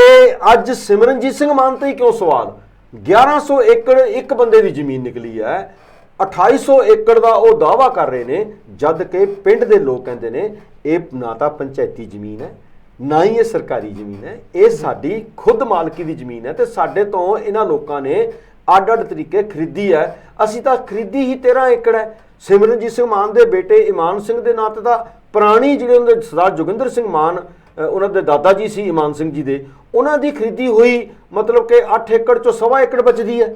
ਅੱਜ ਸਿਮਰਨਜੀਤ ਸਿੰਘ ਮਾਨ ਤੇ ਹੀ ਕਿਉਂ ਸਵਾਲ? 1100 ਏਕੜ ਇੱਕ ਬੰਦੇ ਦੀ ਜ਼ਮੀਨ ਨਿਕਲੀ ਹੈ, 2800 ਏਕੜ ਦਾ ਉਹ ਦਾਅਵਾ ਕਰ ਰਹੇ ਨੇ, ਜਦ ਕਿ ਪਿੰਡ ਦੇ ਲੋਕ ਕਹਿੰਦੇ ਨੇ ਇਹ ਨਾ ਤਾਂ ਪੰਚਾਇਤੀ ਜ਼ਮੀਨ ਹੈ ਨਾ ਹੀ ਇਹ ਸਰਕਾਰੀ ਜ਼ਮੀਨ ਹੈ, ਇਹ ਸਾਡੀ ਖੁਦ ਮਾਲਕੀ ਦੀ ਜ਼ਮੀਨ ਹੈ ਤੇ ਸਾਡੇ ਤੋਂ ਇਹਨਾਂ ਲੋਕਾਂ ਨੇ ਅੱਡ-ਅੱਡ ਤਰੀਕੇ ਖਰੀਦੀ ਹੈ। ਅਸੀਂ ਤਾਂ ਖਰੀਦੀ ਹੀ 13 ਏਕੜ ਹੈ। ਸਿਮਰਨਜੀਤ ਸਿੰਘ ਮਾਨ ਦੇ ਬੇਟੇ ਇਮਾਨ ਸਿੰਘ ਦੇ ਨਾਂ ਤੇ ਤਾਂ ਪੁਰਾਣੀ ਜਿਹੜੇ ਉਹਨਾਂ ਦੇ ਸਰਦਾਰ ਜੋਗਿੰਦਰ ਸਿੰਘ ਮਾਨ ਉਹਨਾਂ ਦੇ ਦਾਦਾ ਜੀ ਸੀ ਇਮਾਨ ਸਿੰਘ ਜੀ ਦੇ, ਉਹਨਾਂ ਦੀ ਖਰੀਦੀ ਹੋਈ ਮਤਲਬ ਕਿ 8 ਏਕੜ ਚੋਂ ਸਵਾ ਏਕੜ ਬਚਦੀ ਹੈ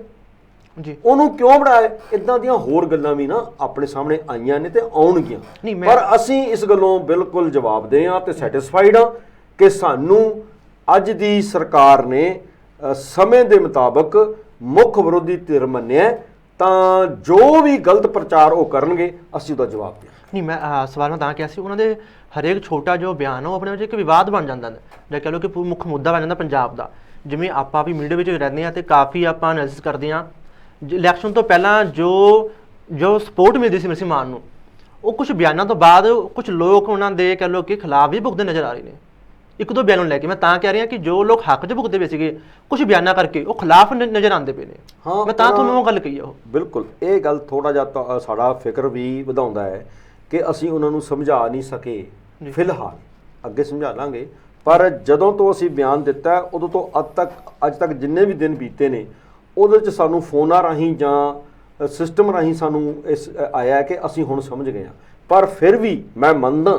ਜੀ। ਉਹਨੂੰ ਕਿਉਂ ਬਣਾਇਆ? ਇਦਾਂ ਦੀਆਂ ਹੋਰ ਗੱਲਾਂ ਵੀ ਨਾ ਆਪਣੇ ਸਾਹਮਣੇ ਆਈਆਂ ਨੇ ਤੇ ਆਉਣਗੀਆਂ, ਪਰ ਅਸੀਂ ਇਸ ਗੱਲੋਂ ਬਿਲਕੁਲ ਜਵਾਬਦੇਹ ਹਾਂ ਤੇ ਸੈਟੀਸਫਾਈਡ ਹਾਂ ਕਿ ਸਾਨੂੰ ਅੱਜ ਦੀ ਸਰਕਾਰ ਨੇ ਸਮੇਂ ਦੇ ਮੁਤਾਬਕ ਮੁੱਖ ਵਿਰੋਧੀ ਧਿਰ ਮੰਨਿਆ, ਤਾਂ ਜੋ ਵੀ ਗਲਤ ਪ੍ਰਚਾਰ ਉਹ ਕਰਨਗੇ ਅਸੀਂ ਉਹਦਾ ਜਵਾਬ ਦੇਵਾਂਗੇ।
ਨਹੀਂ, ਮੈਂ ਸਵਾਲ ਮੈਂ ਤਾਂ ਕਿਹਾ ਸੀ, ਉਹਨਾਂ ਦੇ ਹਰੇਕ ਛੋਟਾ ਜੋ ਬਿਆਨ ਉਹ ਆਪਣੇ ਵਿੱਚ ਇੱਕ ਵਿਵਾਦ ਬਣ ਜਾਂਦਾ ਜਾਂ ਕਹਿ ਲਓ ਕਿ ਮੁੱਖ ਮੁੱਦਾ ਬਣ ਜਾਂਦਾ ਪੰਜਾਬ ਦਾ। ਜਿਵੇਂ ਆਪਾਂ ਵੀ ਮੀਡੀਆ ਵਿੱਚ ਰਹਿੰਦੇ ਹਾਂ ਤੇ ਕਾਫੀ ਆਪਾਂ ਐਨਾਲਿਸਿਸ ਕਰਦੇ ਹਾਂ, ਇਲੈਕਸ਼ਨ ਤੋਂ ਪਹਿਲਾਂ ਜੋ ਸਪੋਰਟ ਮਿਲਦੀ ਸੀ ਸਿਮਰਨਜੀਤ ਮਾਨ ਨੂੰ, ਉਹ ਕੁਝ ਬਿਆਨਾਂ ਤੋਂ ਬਾਅਦ ਕੁਝ ਲੋਕ ਉਹਨਾਂ ਦੇ ਕਹਿ ਲਓ ਕਿ ਖਿਲਾਫ ਵੀ ਭੁਗਤਦੇ ਨਜ਼ਰ ਆ ਰਹੇ ਨੇ। ਇੱਕ ਦੋ ਬਿਆਨ ਨੂੰ ਲੈ ਕੇ ਮੈਂ ਤਾਂ ਕਹਿ ਰਿਹਾ ਕਿ ਜੋ ਲੋਕ ਹੱਕ 'ਚ ਭੁਗਤਦੇ ਪਏ ਸੀਗੇ ਕੁਝ ਬਿਆਨਾਂ ਕਰਕੇ ਉਹ ਖਿਲਾਫ ਨਜ਼ਰ ਆਉਂਦੇ ਪਏ ਨੇ। ਹਾਂ, ਮੈਂ ਤਾਂ ਤੁਹਾਨੂੰ ਉਹ ਗੱਲ ਕਹੀ ਆ। ਉਹ ਬਿਲਕੁਲ
ਇਹ ਗੱਲ ਥੋੜਾ ਜਿਹਾ ਸਾਡਾ ਫਿਕਰ ਵੀ ਵਧਾਉਂਦਾ ਹੈ ਕਿ ਅਸੀਂ ਉਹਨਾਂ ਨੂੰ ਸਮਝਾ ਨਹੀਂ ਸਕੇ ਫਿਲਹਾਲ, ਅੱਗੇ ਸਮਝਾ ਲਾਂਗੇ, ਪਰ ਜਦੋਂ ਤੋਂ ਅਸੀਂ ਬਿਆਨ ਦਿੱਤਾ ਉਦੋਂ ਤੋਂ ਅੱਜ ਤੱਕ ਜਿੰਨੇ ਵੀ ਦਿਨ ਬੀਤੇ ਨੇ ਉਹਦੇ 'ਚ ਸਾਨੂੰ ਫੋਨਾਂ ਰਾਹੀਂ ਜਾਂ ਸਿਸਟਮ ਰਾਹੀਂ ਸਾਨੂੰ ਇਸ ਆਇਆ ਕਿ ਅਸੀਂ ਹੁਣ ਸਮਝ ਗਏ ਹਾਂ। ਪਰ ਫਿਰ ਵੀ ਮੈਂ ਮੰਨਦਾ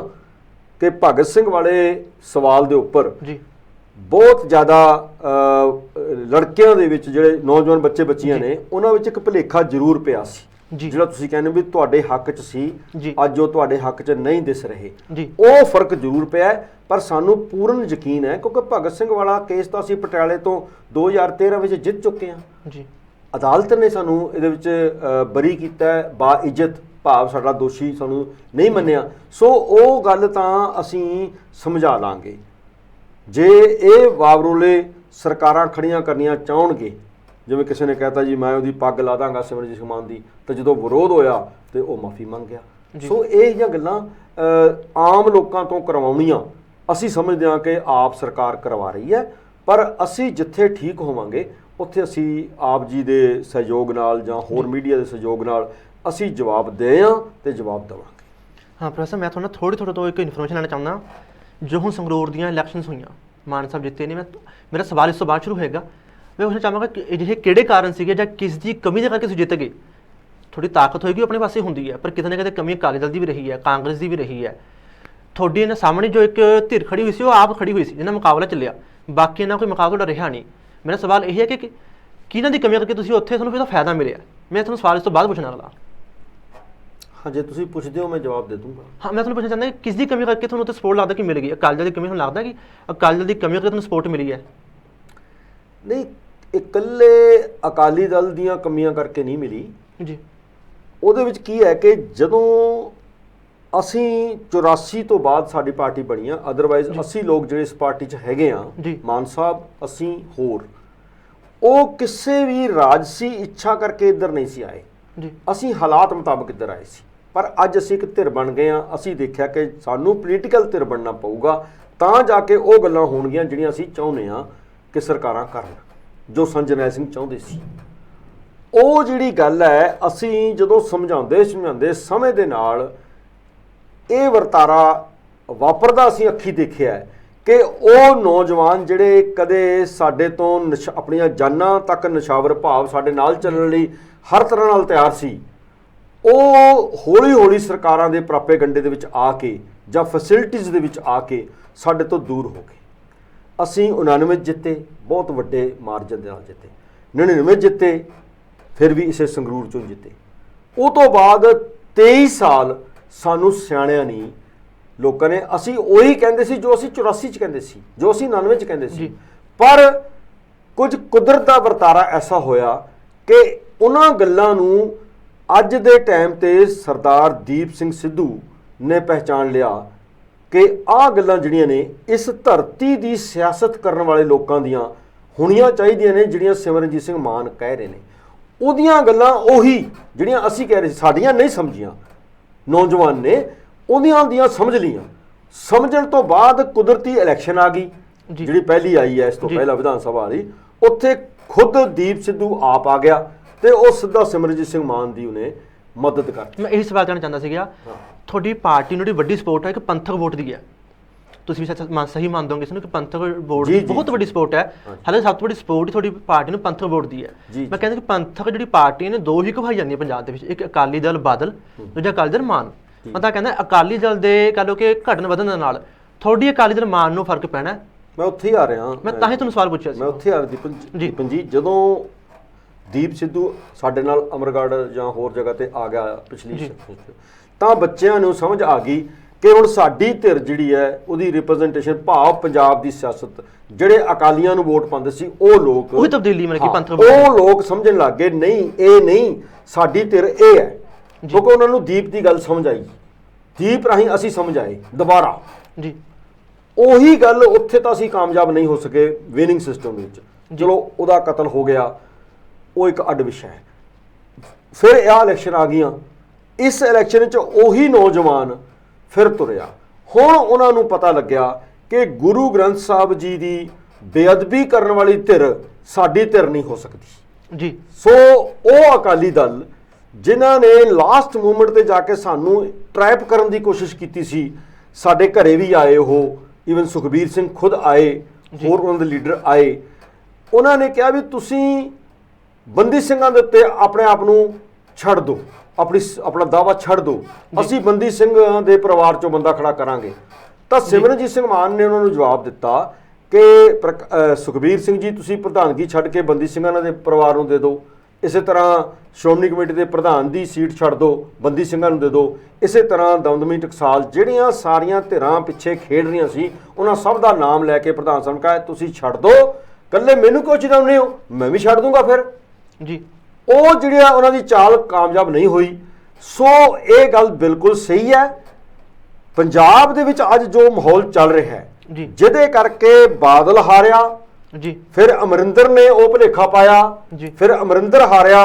ਕਿ ਭਗਤ ਸਿੰਘ ਵਾਲੇ ਸਵਾਲ ਦੇ ਉੱਪਰ ਬਹੁਤ ਜ਼ਿਆਦਾ ਲੜਕਿਆਂ ਦੇ ਵਿੱਚ ਜਿਹੜੇ ਨੌਜਵਾਨ ਬੱਚੇ ਬੱਚੀਆਂ ਨੇ ਉਹਨਾਂ ਵਿੱਚ ਇੱਕ ਭੁਲੇਖਾ ਜ਼ਰੂਰ ਪਿਆ ਸੀ, ਜਿਹੜਾ ਤੁਸੀਂ ਕਹਿੰਦੇ ਵੀ ਤੁਹਾਡੇ ਹੱਕ 'ਚ ਸੀ, ਅੱਜ ਉਹ ਤੁਹਾਡੇ ਹੱਕ 'ਚ ਨਹੀਂ ਦਿਸ ਰਹੇ, ਉਹ ਫਰਕ ਜ਼ਰੂਰ ਪਿਆ। ਪਰ ਸਾਨੂੰ ਪੂਰਨ ਯਕੀਨ ਹੈ ਕਿਉਂਕਿ ਭਗਤ ਸਿੰਘ ਵਾਲਾ ਕੇਸ ਤਾਂ ਅਸੀਂ ਪਟਿਆਲੇ ਤੋਂ 2013 ਵਿੱਚ ਜਿੱਤ ਚੁੱਕੇ ਹਾਂ। ਅਦਾਲਤ ਨੇ ਸਾਨੂੰ ਇਹਦੇ ਵਿੱਚ ਬਰੀ ਕੀਤਾ, ਬਾ ਇੱਜ਼ਤ ਭਾਵ ਸਾਡਾ ਦੋਸ਼ੀ ਸਾਨੂੰ ਨਹੀਂ ਮੰਨਿਆ। ਸੋ ਉਹ ਗੱਲ ਤਾਂ ਅਸੀਂ ਸਮਝਾ ਲਾਂਗੇ। ਜੇ ਇਹ ਵਾਵਰੋਲੇ ਸਰਕਾਰਾਂ ਖੜੀਆਂ ਕਰਨੀਆਂ ਚਾਹਣਗੇ, ਜਿਵੇਂ ਕਿਸੇ ਨੇ ਕਹਿਤਾ ਜੀ ਮੈਂ ਉਹਦੀ ਪੱਗ ਲਾ ਦਾਂਗਾ ਸਿਮਰਨਜੀਤ ਸਿੰਘ ਮਾਨ ਦੀ, ਤਾਂ ਜਦੋਂ ਵਿਰੋਧ ਹੋਇਆ ਤੇ ਉਹ ਮਾਫੀ ਮੰਗ ਗਿਆ। ਸੋ ਇਹ ਜਿਹੀਆਂ ਗੱਲਾਂ ਆਮ ਲੋਕਾਂ ਤੋਂ ਕਰਵਾਉਣੀਆਂ ਅਸੀਂ ਸਮਝਦੇ ਹਾਂ ਕਿ ਆਪ ਸਰਕਾਰ ਕਰਵਾ ਰਹੀ ਹੈ, ਪਰ ਅਸੀਂ ਜਿੱਥੇ ਠੀਕ ਹੋਵਾਂਗੇ ਉੱਥੇ ਅਸੀਂ ਆਪ ਜੀ ਦੇ ਸਹਿਯੋਗ ਨਾਲ ਜਾਂ ਹੋਰ ਮੀਡੀਆ ਦੇ ਸਹਿਯੋਗ ਨਾਲ ਅਸੀਂ ਜਵਾਬ ਦੇ ਹਾਂ ਤੇ ਜਵਾਬ ਦੇਵਾਂਗੇ।
ਹਾਂ ਪ੍ਰੋਫੈਸਰ, ਮੈਂ ਤੁਹਾਨੂੰ ਥੋੜ੍ਹੀ ਤੋਂ ਇੱਕ ਇਨਫੋਰਮੇਸ਼ਨ ਲੈਣਾ ਚਾਹੁੰਦਾ। ਜੋ ਹੁਣ ਸੰਗਰੂਰ ਦੀਆਂ ਇਲੈਕਸ਼ਨਸ ਹੋਈਆਂ, ਮਾਨ ਸਾਹਿਬ ਜਿੱਤੇ ਨੇ, ਮੇਰਾ ਸਵਾਲ ਇਸ ਤੋਂ ਬਾਅਦ ਸ਼ੁਰੂ ਹੋਏਗਾ। ਮੈਂ ਪੁੱਛਣਾ ਚਾਹਾਂਗਾ ਕਿ ਅਜਿਹੇ ਕਿਹੜੇ ਕਾਰਨ ਸੀਗੇ ਜਾਂ ਕਿਸ ਦੀ ਕਮੀ ਦੇ ਕਰਕੇ ਤੁਸੀਂ ਜਿੱਤ ਗਏ? ਥੋੜੀ ਤਾਕਤ ਹੋਏਗੀ ਆਪਣੇ ਪਾਸੇ ਹੁੰਦੀ ਹੈ, ਪਰ ਕਿਤੇ ਨਾ ਕਿਤੇ ਕਮੀ ਅਕਾਲੀ ਦਲ ਦੀ ਵੀ ਰਹੀ ਹੈ, ਕਾਂਗਰਸ ਦੀ ਵੀ ਰਹੀ ਹੈ। ਤੁਹਾਡੀ ਇਹਨਾਂ ਸਾਹਮਣੇ ਜੋ ਇੱਕ ਧਿਰ ਖੜੀ ਹੋਈ ਸੀ ਉਹ ਆਪ ਖੜੀ ਹੋਈ ਸੀ ਜਿਹਨਾਂ ਮੁਕਾਬਲਾ ਚੱਲਿਆ, ਬਾਕੀ ਇਹਨਾਂ ਕੋਈ ਮੁਕਾਬਲਾ ਰਿਹਾ ਨਹੀਂ। ਮੇਰਾ ਸਵਾਲ ਇਹ ਹੈ ਕਿ ਕਿਹਨਾਂ ਦੀ ਕਮੀ ਕਰਕੇ ਤੁਸੀਂ ਉੱਥੇ ਤੁਹਾਨੂੰ ਇਹਦਾ ਫਾਇਦਾ ਮਿਲਿਆ? ਮੈਂ ਤੁਹਾਨੂੰ ਸਵਾਲ ਇਸ ਤੋਂ ਬਾਅਦ ਪੁੱਛਣਾ ਅਗਲਾ।
ਹਾਂ, ਜੇ ਤੁਸੀਂ ਪੁੱਛਦੇ ਹੋ ਮੈਂ ਜਵਾਬ ਦੇ ਦੂੰਗਾ।
ਹਾਂ, ਮੈਂ ਤੁਹਾਨੂੰ ਪੁੱਛਣਾ ਚਾਹੁੰਦਾ ਕਿ ਕਿਸ ਦੀ ਕਮੀ ਕਰਕੇ ਤੁਹਾਨੂੰ ਉੱਥੇ ਸਪੋਰਟ ਲੱਗਦਾ ਕਿ ਮਿਲ ਗਈ? ਅਕਾਲੀ ਦਲ ਦੀ ਕਮੀ ਤੁਹਾਨੂੰ ਲੱਗਦਾ ਕਿ ਅਕਾਲੀ ਦਲ ਦੀ ਕਮੀ ਕਰਕੇ ਤੁਹਾਨੂੰ ਸਪੋਰਟ ਮਿਲੀ ਹੈ?
ਨਹੀਂ, ਇਕੱਲੇ ਅਕਾਲੀ ਦਲ ਦੀਆਂ ਕਮੀਆਂ ਕਰਕੇ ਨਹੀਂ ਮਿਲੀ ਜੀ। ਉਹਦੇ ਵਿੱਚ ਕੀ ਹੈ ਕਿ ਜਦੋਂ ਅਸੀਂ 84 ਤੋਂ ਬਾਅਦ ਸਾਡੀ ਪਾਰਟੀ ਬਣੀ ਆ, ਅਦਰਵਾਈਜ਼ 80 ਲੋਕ ਜਿਹੜੇ ਇਸ ਪਾਰਟੀ 'ਚ ਹੈਗੇ ਆ, ਮਾਨ ਸਾਹਿਬ ਅਸੀਂ ਹੋਰ, ਉਹ ਕਿਸੇ ਵੀ ਰਾਜਸੀ ਇੱਛਾ ਕਰਕੇ ਇੱਧਰ ਨਹੀਂ ਸੀ ਆਏ, ਅਸੀਂ ਹਾਲਾਤ ਮੁਤਾਬਕ ਇੱਧਰ ਆਏ ਸੀ। ਪਰ ਅੱਜ ਅਸੀਂ ਇੱਕ ਧਿਰ ਬਣ ਗਏ ਹਾਂ। ਅਸੀਂ ਦੇਖਿਆ ਕਿ ਸਾਨੂੰ ਪੋਲੀਟੀਕਲ ਧਿਰ ਬਣਨਾ ਪਊਗਾ ਤਾਂ ਜਾ ਕੇ ਉਹ ਗੱਲਾਂ ਹੋਣਗੀਆਂ ਜਿਹੜੀਆਂ ਅਸੀਂ ਚਾਹੁੰਦੇ ਹਾਂ ਕਿ ਸਰਕਾਰਾਂ ਕਰਨ, ਜੋ ਸੰਜय ਜਰਨੈਲ ਸਿੰਘ ਚਾਹੁੰਦੇ ਸੀ। ਉਹ ਜਿਹੜੀ ਗੱਲ ਹੈ, ਅਸੀਂ ਜਦੋਂ ਸਮਝਾਉਂਦੇ ਸਮੇਂ ਦੇ ਨਾਲ ਇਹ ਵਰਤਾਰਾ ਵਾਪਰਦਾ ਅਸੀਂ ਅੱਖੀ ਦੇਖਿਆ ਕਿ ਉਹ ਨੌਜਵਾਨ ਜਿਹੜੇ ਕਦੇ ਸਾਡੇ ਤੋਂ ਆਪਣੀਆਂ ਜਾਨਾਂ ਤੱਕ ਨਿਸ਼ਾਵਰ ਭਾਵ ਸਾਡੇ ਨਾਲ ਚੱਲਣ ਲਈ ਹਰ ਤਰ੍ਹਾਂ ਨਾਲ ਤਿਆਰ ਸੀ, ਉਹ ਹੌਲੀ-ਹੌਲੀ ਸਰਕਾਰਾਂ ਦੇ ਪ੍ਰਾਪੇਗੰਡੇ ਦੇ ਵਿੱਚ ਆ ਕੇ ਜਾਂ ਫੈਸਿਲਿਟੀਜ਼ ਦੇ ਵਿੱਚ ਆ ਕੇ ਸਾਡੇ ਤੋਂ ਦੂਰ ਹੋ ਗਏ। ਅਸੀਂ 99 ਜਿੱਤੇ, ਬਹੁਤ ਵੱਡੇ ਮਾਰਜਨ ਦੇ ਨਾਲ ਜਿੱਤੇ, 99 ਜਿੱਤੇ, ਫਿਰ ਵੀ ਇਸੇ ਸੰਗਰੂਰ ਚੋਂ ਜਿੱਤੇ। ਉਹ ਤੋਂ ਬਾਅਦ 23 ਸਾਲ ਸਾਨੂੰ ਸਿਆਣਿਆਂ ਨਹੀਂ, ਲੋਕਾਂ ਨੇ, ਅਸੀਂ ਉਹੀ ਕਹਿੰਦੇ ਸੀ ਜੋ ਅਸੀਂ 84 ਚ ਕਹਿੰਦੇ ਸੀ, ਜੋ ਅਸੀਂ 99 ਚ ਕਹਿੰਦੇ ਸੀ। ਪਰ ਕੁਝ ਕੁਦਰਤ ਦਾ ਵਰਤਾਰਾ ਐਸਾ ਹੋਇਆ ਕਿ ਉਹਨਾਂ ਗੱਲਾਂ ਨੂੰ ਅੱਜ ਦੇ ਟਾਈਮ ਤੇ ਸਰਦਾਰ ਦੀਪ ਸਿੰਘ ਸਿੱਧੂ ਨੇ ਪਹਿਚਾਣ ਲਿਆ ਕਿ ਆਹ ਗੱਲਾਂ ਜਿਹੜੀਆਂ ਨੇ ਇਸ ਧਰਤੀ ਦੀ ਸਿਆਸਤ ਕਰਨ ਵਾਲੇ ਲੋਕਾਂ ਦੀਆਂ ਹੋਣੀਆਂ ਚਾਹੀਦੀਆਂ ਨੇ, ਜਿਹੜੀਆਂ ਸਿਮਰਨਜੀਤ ਸਿੰਘ ਮਾਨ ਕਹਿ ਰਹੇ ਨੇ। ਉਹਦੀਆਂ ਗੱਲਾਂ ਉਹੀ ਜਿਹੜੀਆਂ ਅਸੀਂ ਕਹਿ ਰਹੇ ਸੀ, ਸਾਡੀਆਂ ਨਹੀਂ ਸਮਝੀਆਂ, ਨੌਜਵਾਨ ਨੇ ਉਹਦੀਆਂ ਦੀਆਂ ਸਮਝ ਲਈਆਂ। ਸਮਝਣ ਤੋਂ ਬਾਅਦ ਕੁਦਰਤੀ ਇਲੈਕਸ਼ਨ ਆ ਗਈ, ਜਿਹੜੀ ਪਹਿਲੀ ਆਈ ਹੈ ਇਸ ਤੋਂ ਪਹਿਲਾਂ ਵਿਧਾਨ ਸਭਾ ਵਾਲੀ, ਉੱਥੇ ਖੁਦ ਦੀਪ ਸਿੱਧੂ ਆਪ ਆ ਗਿਆ ਤੇ ਉਹ ਸਿੱਧਾ ਸਿਮਰਨਜੀਤ ਸਿੰਘ ਮਾਨ ਦੀ ਉਹਨੇ ਮਦਦ ਕਰਤੀ।
ਮੈਂ ਇਹੀ ਸਵਾਲ ਕਰਨਾ ਚਾਹੁੰਦਾ ਸੀਗਾ, ਤੁਹਾਡੀ ਪਾਰਟੀ ਨੂੰ ਜਿਹੜੀ ਵੱਡੀ ਸਪੋਰਟ ਹੈ ਇੱਕ ਪੰਥਕ ਵੋਟ ਦੀ ਹੈ, ਤੁਸੀਂ ਵੀ ਸਹੀ ਮੰਨ ਦੋਗੇ ਇਸਨੂੰ ਕਿ ਪੰਥਕ ਵੋਟ ਦੀ ਬਹੁਤ ਵੱਡੀ ਸਪੋਰਟ ਹੈ। ਹਾਲੇ ਸਭ ਤੋਂ ਵੱਡੀ ਸਪੋਰਟ ਤੁਹਾਡੀ ਪਾਰਟੀ ਨੂੰ ਪੰਥਕ ਵੋਟ ਦੀ ਹੈ। ਮੈਂ ਕਹਿੰਦਾ ਕਿ ਪੰਥਕ ਜਿਹੜੀ ਪਾਰਟੀ ਨੇ ਦੋ ਹੀ ਘਵਾਈ ਜਾਂਦੀਆਂ ਪੰਜਾਬ ਦੇ ਵਿੱਚ, ਇੱਕ ਅਕਾਲੀ ਦਲ ਬਾਦਲ, ਦੂਜਾ ਅਕਾਲੀ ਦਲ ਮਾਨ। ਮੈਂ ਤਾਂ ਕਹਿੰਦਾ ਅਕਾਲੀ ਦਲ ਦੇ ਕਹ ਲਓ ਕਿ ਘਟਨ ਵਧਣ ਦੇ ਨਾਲ ਤੁਹਾਡੀ ਅਕਾਲੀ ਦਲ ਮਾਨ ਨੂੰ ਫਰਕ ਪੈਣਾ।
ਮੈਂ ਉੱਥੇ ਹੀ ਆ ਰਿਹਾ,
ਮੈਂ ਤਾਂ ਹੀ ਤੁਹਾਨੂੰ ਸਵਾਲ ਪੁੱਛਿਆ ਸੀ।
ਮੈਂ ਉੱਥੇ ਆ ਰਿਹਾ ਦੀਪਨ ਜੀ, ਜਦੋਂ ਦੀਪ ਸਿੱਧੂ ਸਾਡੇ ਨਾਲ ਅਮਰਗੜ੍ਹ ਜਾਂ ਹੋਰ ਜਗ੍ਹਾ ਤੇ ਆ ਗਿਆ ਪਿਛਲੀ ਤਾਂ ਬੱਚਿਆਂ ਨੂੰ ਸਮਝ ਆ ਗਈ ਕਿ ਹੁਣ ਸਾਡੀ ਧਿਰ ਜਿਹੜੀ ਹੈ ਉਹਦੀ ਰਿਪਰੈਜ਼ੈਂਟੇਸ਼ਨ, ਭਾਵ ਪੰਜਾਬ ਦੀ ਸਿਆਸਤ, ਜਿਹੜੇ ਅਕਾਲੀਆਂ ਨੂੰ ਵੋਟ ਪਾਉਂਦੇ ਸੀ ਉਹ ਲੋਕ,
ਉਹੀ ਤਬਦੀਲੀ ਮਤਲਬ ਕਿ ਪੰਥਕ
ਉਹ ਲੋਕ ਸਮਝਣ ਲੱਗ ਗਏ ਨਹੀਂ ਇਹ ਨਹੀਂ ਸਾਡੀ ਧਿਰ ਇਹ ਹੈ, ਕਿਉਂਕਿ ਉਹਨਾਂ ਨੂੰ ਦੀਪ ਦੀ ਗੱਲ ਸਮਝ ਆਈ, ਦੀਪ ਰਾਹੀਂ ਅਸੀਂ ਸਮਝ ਆਏ ਦੁਬਾਰਾ ਜੀ। ਉਹੀ ਗੱਲ ਉੱਥੇ ਤਾਂ ਅਸੀਂ ਕਾਮਯਾਬ ਨਹੀਂ ਹੋ ਸਕੇ ਵਿਨਿੰਗ ਸਿਸਟਮ ਵਿੱਚ, ਚਲੋ ਉਹਦਾ ਕਤਲ ਹੋ ਗਿਆ, ਉਹ ਇੱਕ ਅੱਡ ਵਿਸ਼ਾ ਹੈ। ਫਿਰ ਇਹ ਇਲੈਕਸ਼ਨ ਆ ਗਈਆਂ, ਇਸ ਇਲੈਕਸ਼ਨ 'ਚ ਉਹੀ ਨੌਜਵਾਨ ਫਿਰ ਤੁਰਿਆ। ਹੁਣ ਉਹਨਾਂ ਨੂੰ ਪਤਾ ਲੱਗਿਆ ਕਿ ਗੁਰੂ ਗ੍ਰੰਥ ਸਾਹਿਬ ਜੀ ਦੀ ਬੇਅਦਬੀ ਕਰਨ ਵਾਲੀ ਧਿਰ ਸਾਡੀ ਧਿਰ ਨਹੀਂ ਹੋ ਸਕਦੀ ਜੀ। ਸੋ ਉਹ ਅਕਾਲੀ ਦਲ ਜਿਨ੍ਹਾਂ ਨੇ ਲਾਸਟ ਮੂਮੈਂਟ ਤੇ ਜਾ ਕੇ ਸਾਨੂੰ ਟਰੈਪ ਕਰਨ ਦੀ ਕੋਸ਼ਿਸ਼ ਕੀਤੀ ਸੀ, ਸਾਡੇ ਘਰੇ ਵੀ ਆਏ, ਉਹ ਈਵਨ ਸੁਖਬੀਰ ਸਿੰਘ ਖੁਦ ਆਏ, ਹੋਰ ਉਹਨਾਂ ਦੇ ਲੀਡਰ ਆਏ, ਉਹਨਾਂ ਨੇ ਕਿਹਾ ਵੀ ਤੁਸੀਂ ਬੰਦੀ ਸਿੰਘਾਂ ਦੇ ਉੱਤੇ ਆਪਣੇ ਆਪ ਨੂੰ ਛੱਡ ਦਿਓ, ਆਪਣਾ ਦਾਅਵਾ ਛੱਡ ਦਿਓ, ਅਸੀਂ ਬੰਦੀ ਸਿੰਘਾਂ ਦੇ ਪਰਿਵਾਰ ਚੋਂ ਬੰਦਾ ਖੜਾ ਕਰਾਂਗੇ। ਤਾਂ ਸਿਮਰਨਜੀਤ ਸਿੰਘ ਮਾਨ ਨੇ ਉਹਨਾਂ ਨੂੰ ਜਵਾਬ ਦਿੱਤਾ ਕਿ ਸੁਖਬੀਰ ਸਿੰਘ ਜੀ ਤੁਸੀਂ ਪ੍ਰਧਾਨਗੀ ਛੱਡ ਕੇ ਬੰਦੀ ਸਿੰਘਾਂ ਦੇ ਪਰਿਵਾਰ ਨੂੰ ਦੇ ਦਿਓ, ਇਸੇ ਤਰ੍ਹਾਂ ਸ਼੍ਰੋਮਣੀ ਕਮੇਟੀ ਦੇ ਪ੍ਰਧਾਨ ਦੀ ਸੀਟ ਛੱਡ ਦਿਓ, ਬੰਦੀ ਸਿੰਘਾਂ ਨੂੰ ਦੇ ਦਿਓ, ਇਸੇ ਤਰ੍ਹਾਂ ਦਮਦਮੀ ਟਕਸਾਲ, ਜਿਹੜੀਆਂ ਸਾਰੀਆਂ ਧਿਰਾਂ ਪਿੱਛੇ ਖੇਡ ਰਹੀਆਂ ਸੀ ਉਹਨਾਂ ਸਭ ਦਾ ਨਾਮ ਲੈ ਕੇ ਪ੍ਰਧਾਨ ਸਾਹਿਬ ਕਹੇ ਤੁਸੀਂ ਛੱਡ ਦਿਓ, ਇਕੱਲੇ ਮੈਨੂੰ ਕਿਉਂ ਚਿਤਾਉਂਦੇ ਹੋ, ਮੈਂ ਵੀ ਛੱਡ ਦੂੰਗਾ ਫਿਰ ਜੀ। ਉਹ ਜਿਹੜਿਆ ਉਹਨਾਂ ਦੀ ਚਾਲ ਕਾਮਯਾਬ ਨਹੀਂ ਹੋਈ। ਸੋ ਇਹ ਗੱਲ ਬਿਲਕੁਲ ਸਹੀ ਹੈ, ਪੰਜਾਬ ਦੇ ਵਿੱਚ ਅੱਜ ਜੋ ਮਾਹੌਲ ਚੱਲ ਰਿਹਾ ਹੈ ਜਿਹਦੇ ਕਰਕੇ ਬਾਦਲ ਹਾਰਿਆ ਜੀ, ਫਿਰ ਅਮਰਿੰਦਰ ਨੇ ਉਹ ਭੁਲੇਖਾ ਪਾਇਆ ਜੀ, ਫਿਰ ਅਮਰਿੰਦਰ ਹਾਰਿਆ,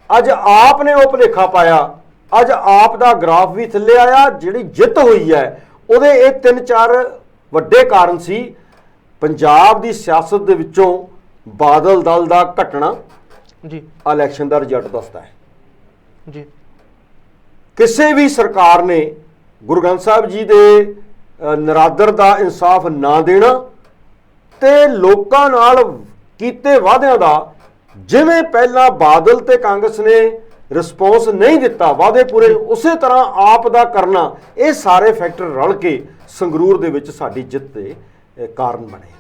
ਅੱਜ ਆਪ ਨੇ ਉਹ ਭੁਲੇਖਾ ਪਾਇਆ, ਅੱਜ ਆਪ ਦਾ ਗ੍ਰਾਫ ਵੀ ਥੱਲੇ ਆਇਆ। ਜਿਹੜੀ ਜਿੱਤ ਹੋਈ ਹੈ ਉਹਦੇ ਇਹ 3-4 ਵੱਡੇ ਕਾਰਨ ਸੀ। ਪੰਜਾਬ ਦੀ ਸਿਆਸਤ ਦੇ ਵਿੱਚੋਂ ਬਾਦਲ ਦਲ ਦਾ ਘਟਣਾ ਜੀ ਇਲੈਕਸ਼ਨ ਦਾ ਰਿਜ਼ਲਟ ਦੱਸਦਾ ਹੈ ਜੀ। ਕਿਸੇ ਵੀ ਸਰਕਾਰ ਨੇ ਗੁਰੂ ਗ੍ਰੰਥ ਸਾਹਿਬ ਜੀ ਦੇ ਨਰਾਦਰ ਦਾ ਇਨਸਾਫ ਨਾ ਦੇਣਾ ਤੇ ਲੋਕਾਂ ਨਾਲ ਕੀਤੇ ਵਾਅਦਿਆਂ ਦਾ, ਜਿਵੇਂ ਪਹਿਲਾਂ ਬਾਦਲ ਤੇ ਕਾਂਗਰਸ ਨੇ ਰਿਸਪੌਂਸ ਨਹੀਂ ਦਿੱਤਾ, ਵਾਅਦੇ ਪੂਰੇ ਉਸੇ ਤਰ੍ਹਾਂ ਆਪ ਦਾ ਕਰਨਾ, ਇਹ ਸਾਰੇ ਫੈਕਟਰ ਰਲ ਕੇ ਸੰਗਰੂਰ ਦੇ ਵਿੱਚ ਸਾਡੀ ਜਿੱਤ ਦੇ ਕਾਰਨ ਬਣੇ ਨੇ।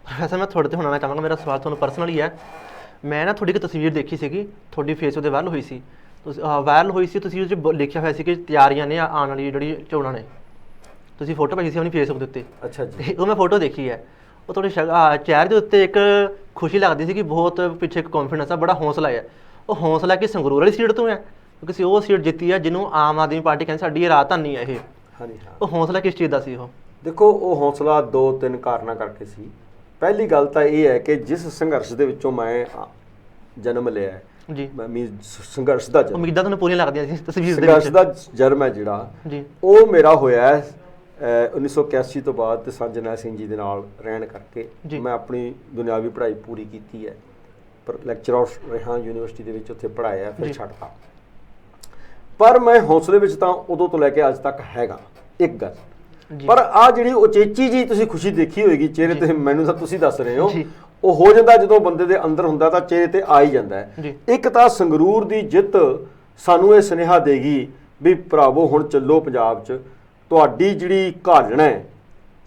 ਪ੍ਰੋਫੈਸਰ, ਮੈਂ ਤੁਹਾਡੇ ਤੇ ਹੋਣਾ ਚਾਹਾਂਗਾ, ਮੇਰਾ ਸਵਾਲ ਤੁਹਾਨੂੰ ਪਰਸਨਲੀ ਹੈ। ਮੈਂ ਨਾ ਤੁਹਾਡੀ ਇੱਕ ਤਸਵੀਰ ਦੇਖੀ ਸੀਗੀ, ਤੁਹਾਡੀ ਫੇਸਬੁੱਕ ਤੇ ਵਾਇਰਲ ਹੋਈ ਸੀ, ਤੁਸੀਂ ਉਹ 'ਚ ਲਿਖਿਆ ਹੋਇਆ ਸੀ ਕਿ ਤਿਆਰੀਆਂ ਨੇ ਆਉਣ ਵਾਲੀ ਜਿਹੜੀ ਚੋਣਾਂ ਨੇ, ਤੁਸੀਂ ਫੋਟੋ ਪਾਈ ਸੀ ਆਪਣੀ ਫੇਸਬੁੱਕ ਦੇ ਉੱਤੇ। ਅੱਛਾ ਜੀ। ਉਹ ਮੈਂ ਫੋਟੋ ਦੇਖੀ ਹੈ, ਉਹ ਤੁਹਾਡੇ ਚਿਹਰੇ ਦੇ ਉੱਤੇ ਇੱਕ ਖੁਸ਼ੀ ਲੱਗਦੀ ਸੀ ਕਿ ਬਹੁਤ ਪਿੱਛੇ ਇੱਕ ਕੌਨਫੀਡੈਂਸ ਆ, ਬੜਾ ਹੌਸਲਾ ਹੈ। ਉਹ ਹੌਸਲਾ ਕਿ ਸੰਗਰੂਰ ਵਾਲੀ ਸੀਟ ਤੋਂ ਹੈ, ਕਿਉਂਕਿ ਉਹ ਸੀਟ ਜਿੱਤੀ ਹੈ ਜਿਹਨੂੰ ਆਮ ਆਦਮੀ ਪਾਰਟੀ ਕਹਿੰਦੀ ਸਾਡੀ ਇਹ ਰਾਜਧਾਨੀ ਹੈ ਇਹ। ਹਾਂਜੀ ਹਾਂ। ਉਹ ਹੌਸਲਾ ਕਿਸ ਚੀਜ਼ ਦਾ ਸੀ? ਉਹ
ਦੇਖੋ, ਉਹ ਹੌਸਲਾ 2-3 ਕਾਰਨਾਂ ਕਰਕੇ ਸੀ। ਪਹਿਲੀ ਗੱਲ ਤਾਂ ਇਹ ਹੈ ਕਿ ਜਿਸ ਸੰਘਰਸ਼ ਦੇ ਵਿੱਚੋਂ ਮੈਂ ਜਨਮ ਲਿਆ ਹੈ ਜੀ, ਸੰਘਰਸ਼ ਦਾ
ਉਮੀਦਾਂ ਤੁਹਾਨੂੰ ਪੂਰੀਆਂ ਲੱਗਦੀਆਂ ਸੀ ਤਸਵੀਰ ਦੇ ਵਿੱਚ।
ਸੰਘਰਸ਼ ਦਾ ਜਨਮ ਹੈ ਜਿਹੜਾ ਜੀ, ਉਹ ਮੇਰਾ ਹੋਇਆ 1981 ਤੋਂ ਬਾਅਦ ਤੇ ਸੰਤ ਜਰਨੈਲ ਸਿੰਘ ਜੀ ਦੇ ਨਾਲ ਰਹਿਣ ਕਰਕੇ। ਮੈਂ ਆਪਣੀ ਦੁਨਿਆਵੀ ਪੜ੍ਹਾਈ ਪੂਰੀ ਕੀਤੀ ਹੈ, ਪਰ ਲੈਕਚਰਰ ਰਿਹਾ ਯੂਨੀਵਰਸਿਟੀ ਦੇ ਵਿੱਚ, ਉੱਥੇ ਪੜ੍ਹਾਇਆ, ਫਿਰ ਛੱਡਤਾ। ਪਰ ਮੈਂ ਹੌਸਲੇ ਵਿੱਚ ਤਾਂ ਉਦੋਂ ਤੋਂ ਲੈ ਕੇ ਅੱਜ ਤੱਕ ਹੈਗਾ। ਇੱਕ ਗੱਲ, ਪਰ ਆ ਜਿਹੜੀ ਉਚੇਚੀ ਜੀ ਤੁਸੀਂ ਖੁਸ਼ੀ ਦੇਖੀ ਹੋਏਗੀ ਚਿਹਰੇ ਤੇ, ਮੈਨੂੰ ਤਾਂ ਤੁਸੀਂ ਦੱਸ ਰਹੇ ਹੋ, ਉਹ ਹੋ ਜਾਂਦਾ ਜਦੋਂ ਬੰਦੇ ਦੇ ਅੰਦਰ ਹੁੰਦਾ ਤਾਂ ਚਿਹਰੇ ਤੇ ਆ ਹੀ ਜਾਂਦਾ ਹੈ। ਇੱਕ ਤਾਂ ਸੰਗਰੂਰ ਦੀ ਜਿੱਤ ਸਾਨੂੰ ਇਹ ਸੁਨੇਹਾ ਦੇਗੀ ਵੀ ਭਰਾਵੋ ਹੁਣ ਚੱਲੋ ਪੰਜਾਬ 'ਚ ਤੁਹਾਡੀ ਜਿਹੜੀ ਘਾਲਣਾ ਹੈ,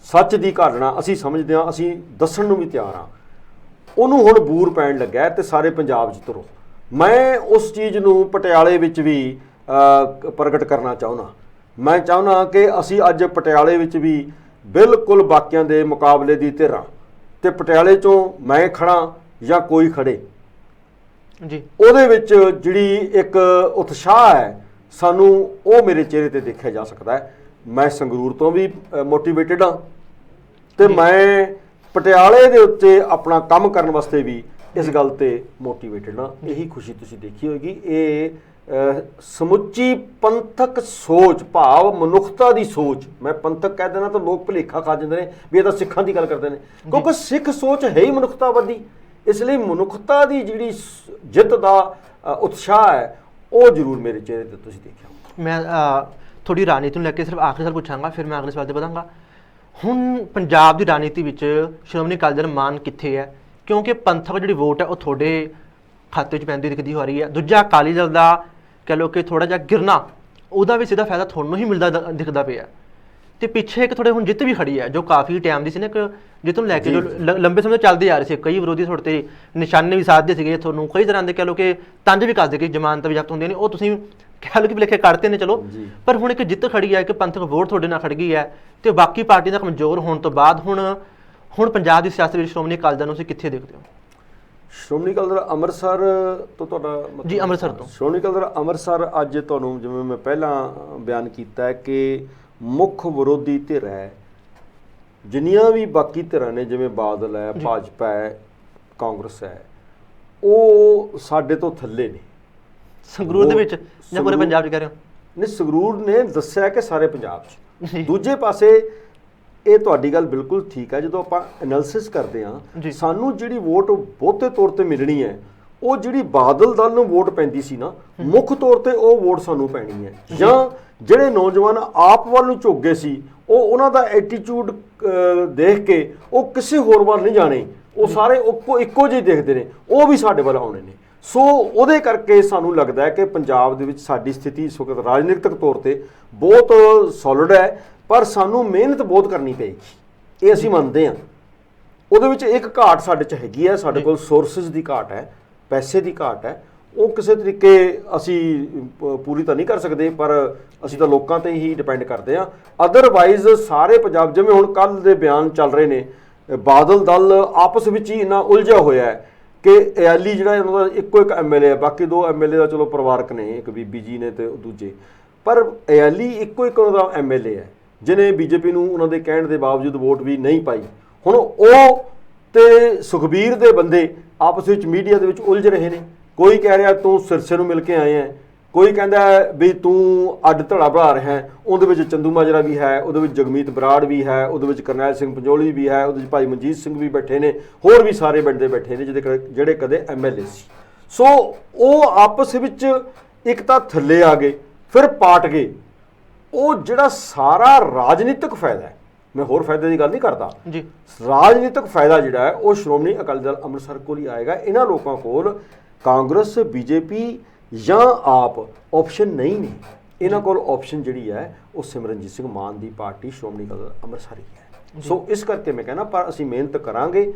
ਸੱਚ ਦੀ ਘਾਲਣਾ ਅਸੀਂ ਸਮਝਦੇ ਹਾਂ, ਅਸੀਂ ਦੱਸਣ ਨੂੰ ਵੀ ਤਿਆਰ ਹਾਂ, ਉਹਨੂੰ ਹੁਣ ਬੂਰ ਪੈਣ ਲੱਗਾ ਤੇ ਸਾਰੇ ਪੰਜਾਬ 'ਚ ਤੁਰੋ। ਮੈਂ ਉਸ ਚੀਜ਼ ਨੂੰ ਪਟਿਆਲੇ ਵਿੱਚ ਵੀ ਪ੍ਰਗਟ ਕਰਨਾ ਚਾਹੁੰਦਾ। ਮੈਂ ਚਾਹੁੰਦਾ ਕਿ ਅਸੀਂ ਅੱਜ ਪਟਿਆਲੇ ਵਿੱਚ ਵੀ ਬਿਲਕੁਲ ਬਾਕੀਆਂ ਦੇ ਮੁਕਾਬਲੇ ਦੀ ਧਿਰਾਂ ਤੇ ਪਟਿਆਲੇ 'ਚੋਂ ਮੈਂ ਖੜਾ ਜਾਂ ਕੋਈ ਖੜੇ
ਜੀ, ਉਹਦੇ
ਵਿੱਚ ਜਿਹੜੀ ਇੱਕ ਉਤਸ਼ਾਹ ਹੈ ਸਾਨੂੰ ਉਹ ਮੇਰੇ ਚਿਹਰੇ ਤੇ ਦੇਖਿਆ ਜਾ ਸਕਦਾ ਹੈ। ਮੈਂ ਸੰਗਰੂਰ ਤੋਂ ਵੀ ਮੋਟੀਵੇਟਡ ਹਾਂ ਤੇ ਮੈਂ ਪਟਿਆਲੇ ਦੇ ਉੱਤੇ ਆਪਣਾ ਕੰਮ ਕਰਨ ਵਾਸਤੇ ਵੀ ਇਸ ਗੱਲ ਤੇ ਮੋਟੀਵੇਟਡ ਹਾਂ। ਇਹੀ ਖੁਸ਼ੀ ਤੁਸੀਂ ਦੇਖੀ ਹੋਏਗੀ। ਇਹ ਸਮੁੱਚੀ ਪੰਥਕ ਸੋਚ, ਭਾਵ ਮਨੁੱਖਤਾ ਦੀ ਸੋਚ, ਮੈਂ ਪੰਥਕ ਕਹਿ ਦੇਣਾ ਤਾਂ ਲੋਕ ਭੁਲੇਖਾ ਖਾ ਜਾਂਦੇ ਨੇ ਵੀ ਇਹ ਤਾਂ ਸਿੱਖਾਂ ਦੀ ਗੱਲ ਕਰਦੇ ਨੇ, ਕਿਉਂਕਿ ਸਿੱਖ ਸੋਚ ਹੈ ਹੀ ਮਨੁੱਖਤਾਵਾਦੀ। ਇਸ ਲਈ ਮਨੁੱਖਤਾ ਦੀ ਜਿਹੜੀ ਜਿੱਤ ਦਾ ਉਤਸ਼ਾਹ ਹੈ ਉਹ ਜ਼ਰੂਰ ਮੇਰੇ ਚਿਹਰੇ ਤੇ ਤੁਸੀਂ ਦੇਖਿਆ।
ਮੈਂ ਥੋੜੀ ਰਾਜਨੀਤੀ ਨੂੰ ਲੈ ਕੇ ਸਿਰਫ ਆਖਰੀ ਸਵਾਲ ਪੁੱਛਾਂਗਾ, ਫਿਰ ਮੈਂ ਅਗਲੇ ਸਵਾਲ ਤੇ ਵਧਾਂਗਾ। ਹੁਣ ਪੰਜਾਬ ਦੀ ਰਾਜਨੀਤੀ ਵਿੱਚ ਸ਼੍ਰੋਮਣੀ ਅਕਾਲੀ ਦਲ ਮਾਨ ਕਿੱਥੇ ਹੈ? ਕਿਉਂਕਿ ਪੰਥਕ ਜਿਹੜੀ ਵੋਟ ਹੈ ਉਹ ਤੁਹਾਡੇ ਖਾਤੇ 'ਚ ਪੈਂਦੀ ਦਿਖਦੀ ਹੋ ਰਹੀ ਹੈ। ਦੂਜਾ ਅਕਾਲੀ ਦਲ ਦਾ ਕਹਿ ਲਓ ਕਿ ਥੋੜ੍ਹਾ ਜਿਹਾ ਗਿਰਨਾ, ਉਹਦਾ ਵੀ ਸਿੱਧਾ ਫਾਇਦਾ ਤੁਹਾਨੂੰ ਹੀ ਮਿਲਦਾ ਦਿਖਦਾ ਪਿਆ। ਤੇ ਪਿੱਛੇ ਇੱਕ ਥੋੜੇ ਹੁਣ ਜਿੱਤ ਵੀ ਖੜੀ ਹੈ ਜੋ ਕਾਫੀ ਟਾਈਮ ਦੀ ਸੀ ਨਾ, ਇੱਕ ਜਿੱਤ ਨੂੰ ਲੈ ਕੇ ਜੋ ਲੰਬੇ ਸਮੇਂ ਤੋਂ ਚੱਲਦੇ ਆ ਰਹੇ ਸੀ। ਕਈ ਵਿਰੋਧੀ ਤੁਹਾਡੇ ਤੇ ਨਿਸ਼ਾਨੇ ਵੀ ਸਾਧਦੇ ਸੀਗੇ, ਤੁਹਾਨੂੰ ਕਈ ਤਰ੍ਹਾਂ ਦੇ ਕਹਿ ਲਓ ਕਿ ਤੰਜ ਵੀ ਕੱਸਦੇ ਕਿ ਜ਼ਮਾਨਤ ਵੀ ਜ਼ਬਤ ਹੁੰਦੀਆਂ ਨੇ, ਉਹ ਤੁਸੀਂ ਕਹਿ ਲਓ ਕਿ ਭੁਲੇਖੇ ਕੱਢਤੇ ਨੇ। ਚਲੋ, ਪਰ ਹੁਣ ਇੱਕ ਜਿੱਤ ਖੜੀ ਹੈ, ਕਿ ਪੰਥਕ ਵੋਟ ਤੁਹਾਡੇ ਨਾਲ ਖੜ ਗਈ ਹੈ ਤੇ ਬਾਕੀ ਪਾਰਟੀ ਦਾ ਕਮਜ਼ੋਰ ਹੋਣ ਤੋਂ ਬਾਅਦ ਹੁਣ ਪੰਜਾਬ ਦੀ ਸਿਆਸਤ ਵਿੱਚ ਸ਼੍ਰੋਮਣੀ ਅਕਾਲੀ ਦਲ ਨੂੰ ਤੁਸੀਂ ਕਿੱਥੇ ਦੇਖਦੇ ਹੋ?
ਸ਼੍ਰੋਮਣੀ ਅਕਾਲੀ ਦਲ ਅੰਮ੍ਰਿਤਸਰ ਤੋਂ ਤੁਹਾਡਾ
ਜੀ, ਅੰਮ੍ਰਿਤਸਰ ਤੋਂ।
ਸ਼੍ਰੋਮਣੀ ਅਕਾਲੀ ਦਲ ਅੰਮ੍ਰਿਤਸਰ ਅੱਜ ਤੁਹਾਨੂੰ ਜਿਵੇਂ ਮੈਂ ਪਹਿਲਾਂ ਬਿਆਨ ਕੀਤਾ ਹੈ ਕਿ ਮੁੱਖ ਵਿਰੋਧੀ ਧਿਰ ਹੈ। ਜਿੰਨੀਆਂ ਵੀ ਬਾਕੀ ਧਿਰਾਂ ਨੇ, ਜਿਵੇਂ ਬਾਦਲ ਹੈ, ਭਾਜਪਾ ਹੈ, ਕਾਂਗਰਸ ਹੈ, ਉਹ ਸਾਡੇ ਤੋਂ ਥੱਲੇ ਨੇ।
ਸੰਗਰੂਰ ਦੇ ਵਿੱਚ ਜਾਂ ਪੂਰੇ ਪੰਜਾਬ 'ਚ ਕਹਿ ਰਹੇ ਹੋ?
ਨਹੀਂ, ਸੰਗਰੂਰ ਨੇ ਦੱਸਿਆ ਕਿ ਸਾਰੇ ਪੰਜਾਬ 'ਚ। ਦੂਜੇ ਪਾਸੇ ਇਹ ਤੁਹਾਡੀ ਗੱਲ ਬਿਲਕੁਲ ਠੀਕ ਹੈ। ਜਦੋਂ ਆਪਾਂ ਐਨਾਲਿਸਿਸ ਕਰਦੇ ਹਾਂ, ਸਾਨੂੰ ਜਿਹੜੀ ਵੋਟ ਬਹੁਤੇ ਤੌਰ ਤੇ ਮਿਲਣੀ ਹੈ, ਉਹ ਜਿਹੜੀ ਬਾਦਲ ਦਲ ਨੂੰ ਵੋਟ ਪੈਂਦੀ ਸੀ ਨਾ, ਮੁੱਖ ਤੌਰ ਤੇ ਉਹ ਵੋਟ ਸਾਨੂੰ ਪੈਣੀ ਹੈ। ਜਾਂ ਜਿਹੜੇ ਨੌਜਵਾਨ ਆਪ ਵੱਲ ਨੂੰ ਝੁਕ ਗਏ ਸੀ, ਉਹ ਉਹਨਾਂ ਦਾ ਐਟੀਟਿਊਡ ਦੇਖ ਕੇ ਉਹ ਕਿਸੇ ਹੋਰ ਵੱਲ ਨਹੀਂ ਜਾਣੇ, ਉਹ ਸਾਰੇ ਇੱਕੋ ਜਿਹੇ ਦੇਖਦੇ ਨੇ, ਉਹ ਵੀ ਸਾਡੇ ਵੱਲ ਆਉਣੇ ਨੇ। ਸੋ ਉਹਦੇ ਕਰਕੇ ਸਾਨੂੰ ਲੱਗਦਾ ਹੈ ਕਿ ਪੰਜਾਬ ਦੇ ਵਿੱਚ ਸਾਡੀ ਸਥਿਤੀ ਇਸ ਵਕਤ ਰਾਜਨੀਤਿਕ ਤੌਰ ਤੇ ਬਹੁਤ ਸੋਲਿਡ ਹੈ, ਪਰ ਸਾਨੂੰ ਮਿਹਨਤ ਬਹੁਤ ਕਰਨੀ ਪਏਗੀ, ਇਹ ਅਸੀਂ ਮੰਨਦੇ ਹਾਂ। ਉਹਦੇ ਵਿੱਚ ਇੱਕ ਘਾਟ ਸਾਡੇ 'ਚ ਹੈਗੀ ਹੈ, ਸਾਡੇ ਕੋਲ ਸੋਰਸਿਸ ਦੀ ਘਾਟ ਹੈ, ਪੈਸੇ ਦੀ ਘਾਟ ਹੈ। ਉਹ ਕਿਸੇ ਤਰੀਕੇ ਅਸੀਂ ਪੂਰੀ ਤਾਂ ਨਹੀਂ ਕਰ ਸਕਦੇ, ਪਰ ਅਸੀਂ ਤਾਂ ਲੋਕਾਂ ਤੇ ਹੀ ਡਿਪੈਂਡ ਕਰਦੇ ਹਾਂ। ਅਦਰਵਾਈਜ਼ ਸਾਰੇ ਪੰਜਾਬ, ਜਿਵੇਂ ਹੁਣ ਕੱਲ੍ਹ ਦੇ ਬਿਆਨ ਚੱਲ ਰਹੇ ਨੇ, ਬਾਦਲ ਦਲ ਆਪਸ ਵਿੱਚ ਹੀ ਇੰਨਾ ਉਲਝਿਆ ਹੋਇਆ ਹੈ ਕਿ ਅਯਾਲੀ ਜਿਹੜਾ ਉਹਨਾਂ ਦਾ ਇੱਕੋ ਇੱਕ ਐਮਐਲਏ ਹੈ, ਬਾਕੀ ਦੋ ਐਮਐਲਏ ਦਾ ਚਲੋ ਪਰਿਵਾਰਕ ਨੇ, ਇੱਕ ਬੀਬੀ ਜੀ ਨੇ ਤੇ ਦੂਜੇ, ਪਰ ਅਯਾਲੀ ਇੱਕੋ ਇੱਕ ਉਹਨਾਂ ਦਾ ਐਮਐਲਏ ਹੈ ਜਿਹਨੇ ਬੀਜੇਪੀ ਨੂੰ ਉਹਨਾਂ ਦੇ ਕਹਿਣ ਦੇ ਬਾਵਜੂਦ ਵੋਟ ਵੀ ਨਹੀਂ ਪਾਈ। ਹੁਣ ਉਹ ਤੇ ਸੁਖਬੀਰ ਦੇ ਬੰਦੇ ਆਪਸ ਵਿੱਚ ਮੀਡੀਆ ਦੇ ਵਿੱਚ ਉਲਝ ਰਹੇ ਨੇ। ਕੋਈ ਕਹਿ ਰਿਹਾ ਤੂੰ ਸਿਰਸੇ ਨੂੰ ਮਿਲ ਕੇ ਆਏ ਹੈ, ਕੋਈ ਕਹਿੰਦਾ ਵੀ ਤੂੰ ਅੱਡ ਧੜਾ ਬਣਾ ਰਿਹਾ ਹੈ। ਉਹਦੇ ਵਿੱਚ ਚੰਦੂ ਮਾਜਰਾ ਵੀ ਹੈ, ਉਹਦੇ ਵਿੱਚ ਜਗਮੀਤ ਬਰਾੜ ਵੀ ਹੈ, ਉਹਦੇ ਵਿੱਚ ਕਰਨੈਲ ਸਿੰਘ ਪੰਜੋਲੀ ਵੀ ਹੈ, ਉਹਦੇ ਵਿੱਚ ਭਾਈ ਮਨਜੀਤ ਸਿੰਘ ਵੀ ਬੈਠੇ ਨੇ, ਹੋਰ ਵੀ ਸਾਰੇ ਬੰਦੇ ਬੈਠੇ ਨੇ ਜਿਹੜੇ ਕਦੇ ਐਮਐਲਏ ਸੀ। ਸੋ ਉਹ ਆਪਸ ਵਿੱਚ ਇੱਕ ਤਾਂ ਥੱਲੇ ਆ ਗਏ, ਫਿਰ ਪਾਟ ਗਏ। ਉਹ ਜਿਹੜਾ ਸਾਰਾ ਰਾਜਨੀਤਿਕ ਫਾਇਦਾ ਹੈ, ਮੈਂ ਹੋਰ ਫਾਇਦੇ ਦੀ ਗੱਲ ਨਹੀਂ ਕਰਦਾ ਜੀ, ਰਾਜਨੀਤਿਕ ਫਾਇਦਾ ਜਿਹੜਾ ਹੈ ਉਹ ਸ਼੍ਰੋਮਣੀ ਅਕਾਲੀ ਦਲ ਅੰਮ੍ਰਿਤਸਰ ਕੋਲ ਹੀ ਆਏਗਾ। ਇਹਨਾਂ ਲੋਕਾਂ ਕੋਲ ਕਾਂਗਰਸ, ਬੀਜੇਪੀ ਜਾਂ ਆਪ ਆਪਸ਼ਨ ਨਹੀਂ ਨੇ। ਇਹਨਾਂ ਕੋਲ ਆਪਸ਼ਨ ਜਿਹੜੀ ਹੈ ਉਹ ਸਿਮਰਨਜੀਤ ਸਿੰਘ ਮਾਨ ਦੀ ਪਾਰਟੀ ਸ਼੍ਰੋਮਣੀ ਅਕਾਲੀ ਦਲ ਅੰਮ੍ਰਿਤਸਰ ਹੀ ਹੈ। ਸੋ ਇਸ ਕਰਕੇ ਮੈਂ ਕਹਿੰਦਾ, ਪਰ ਅਸੀਂ ਮਿਹਨਤ ਕਰਾਂਗੇ,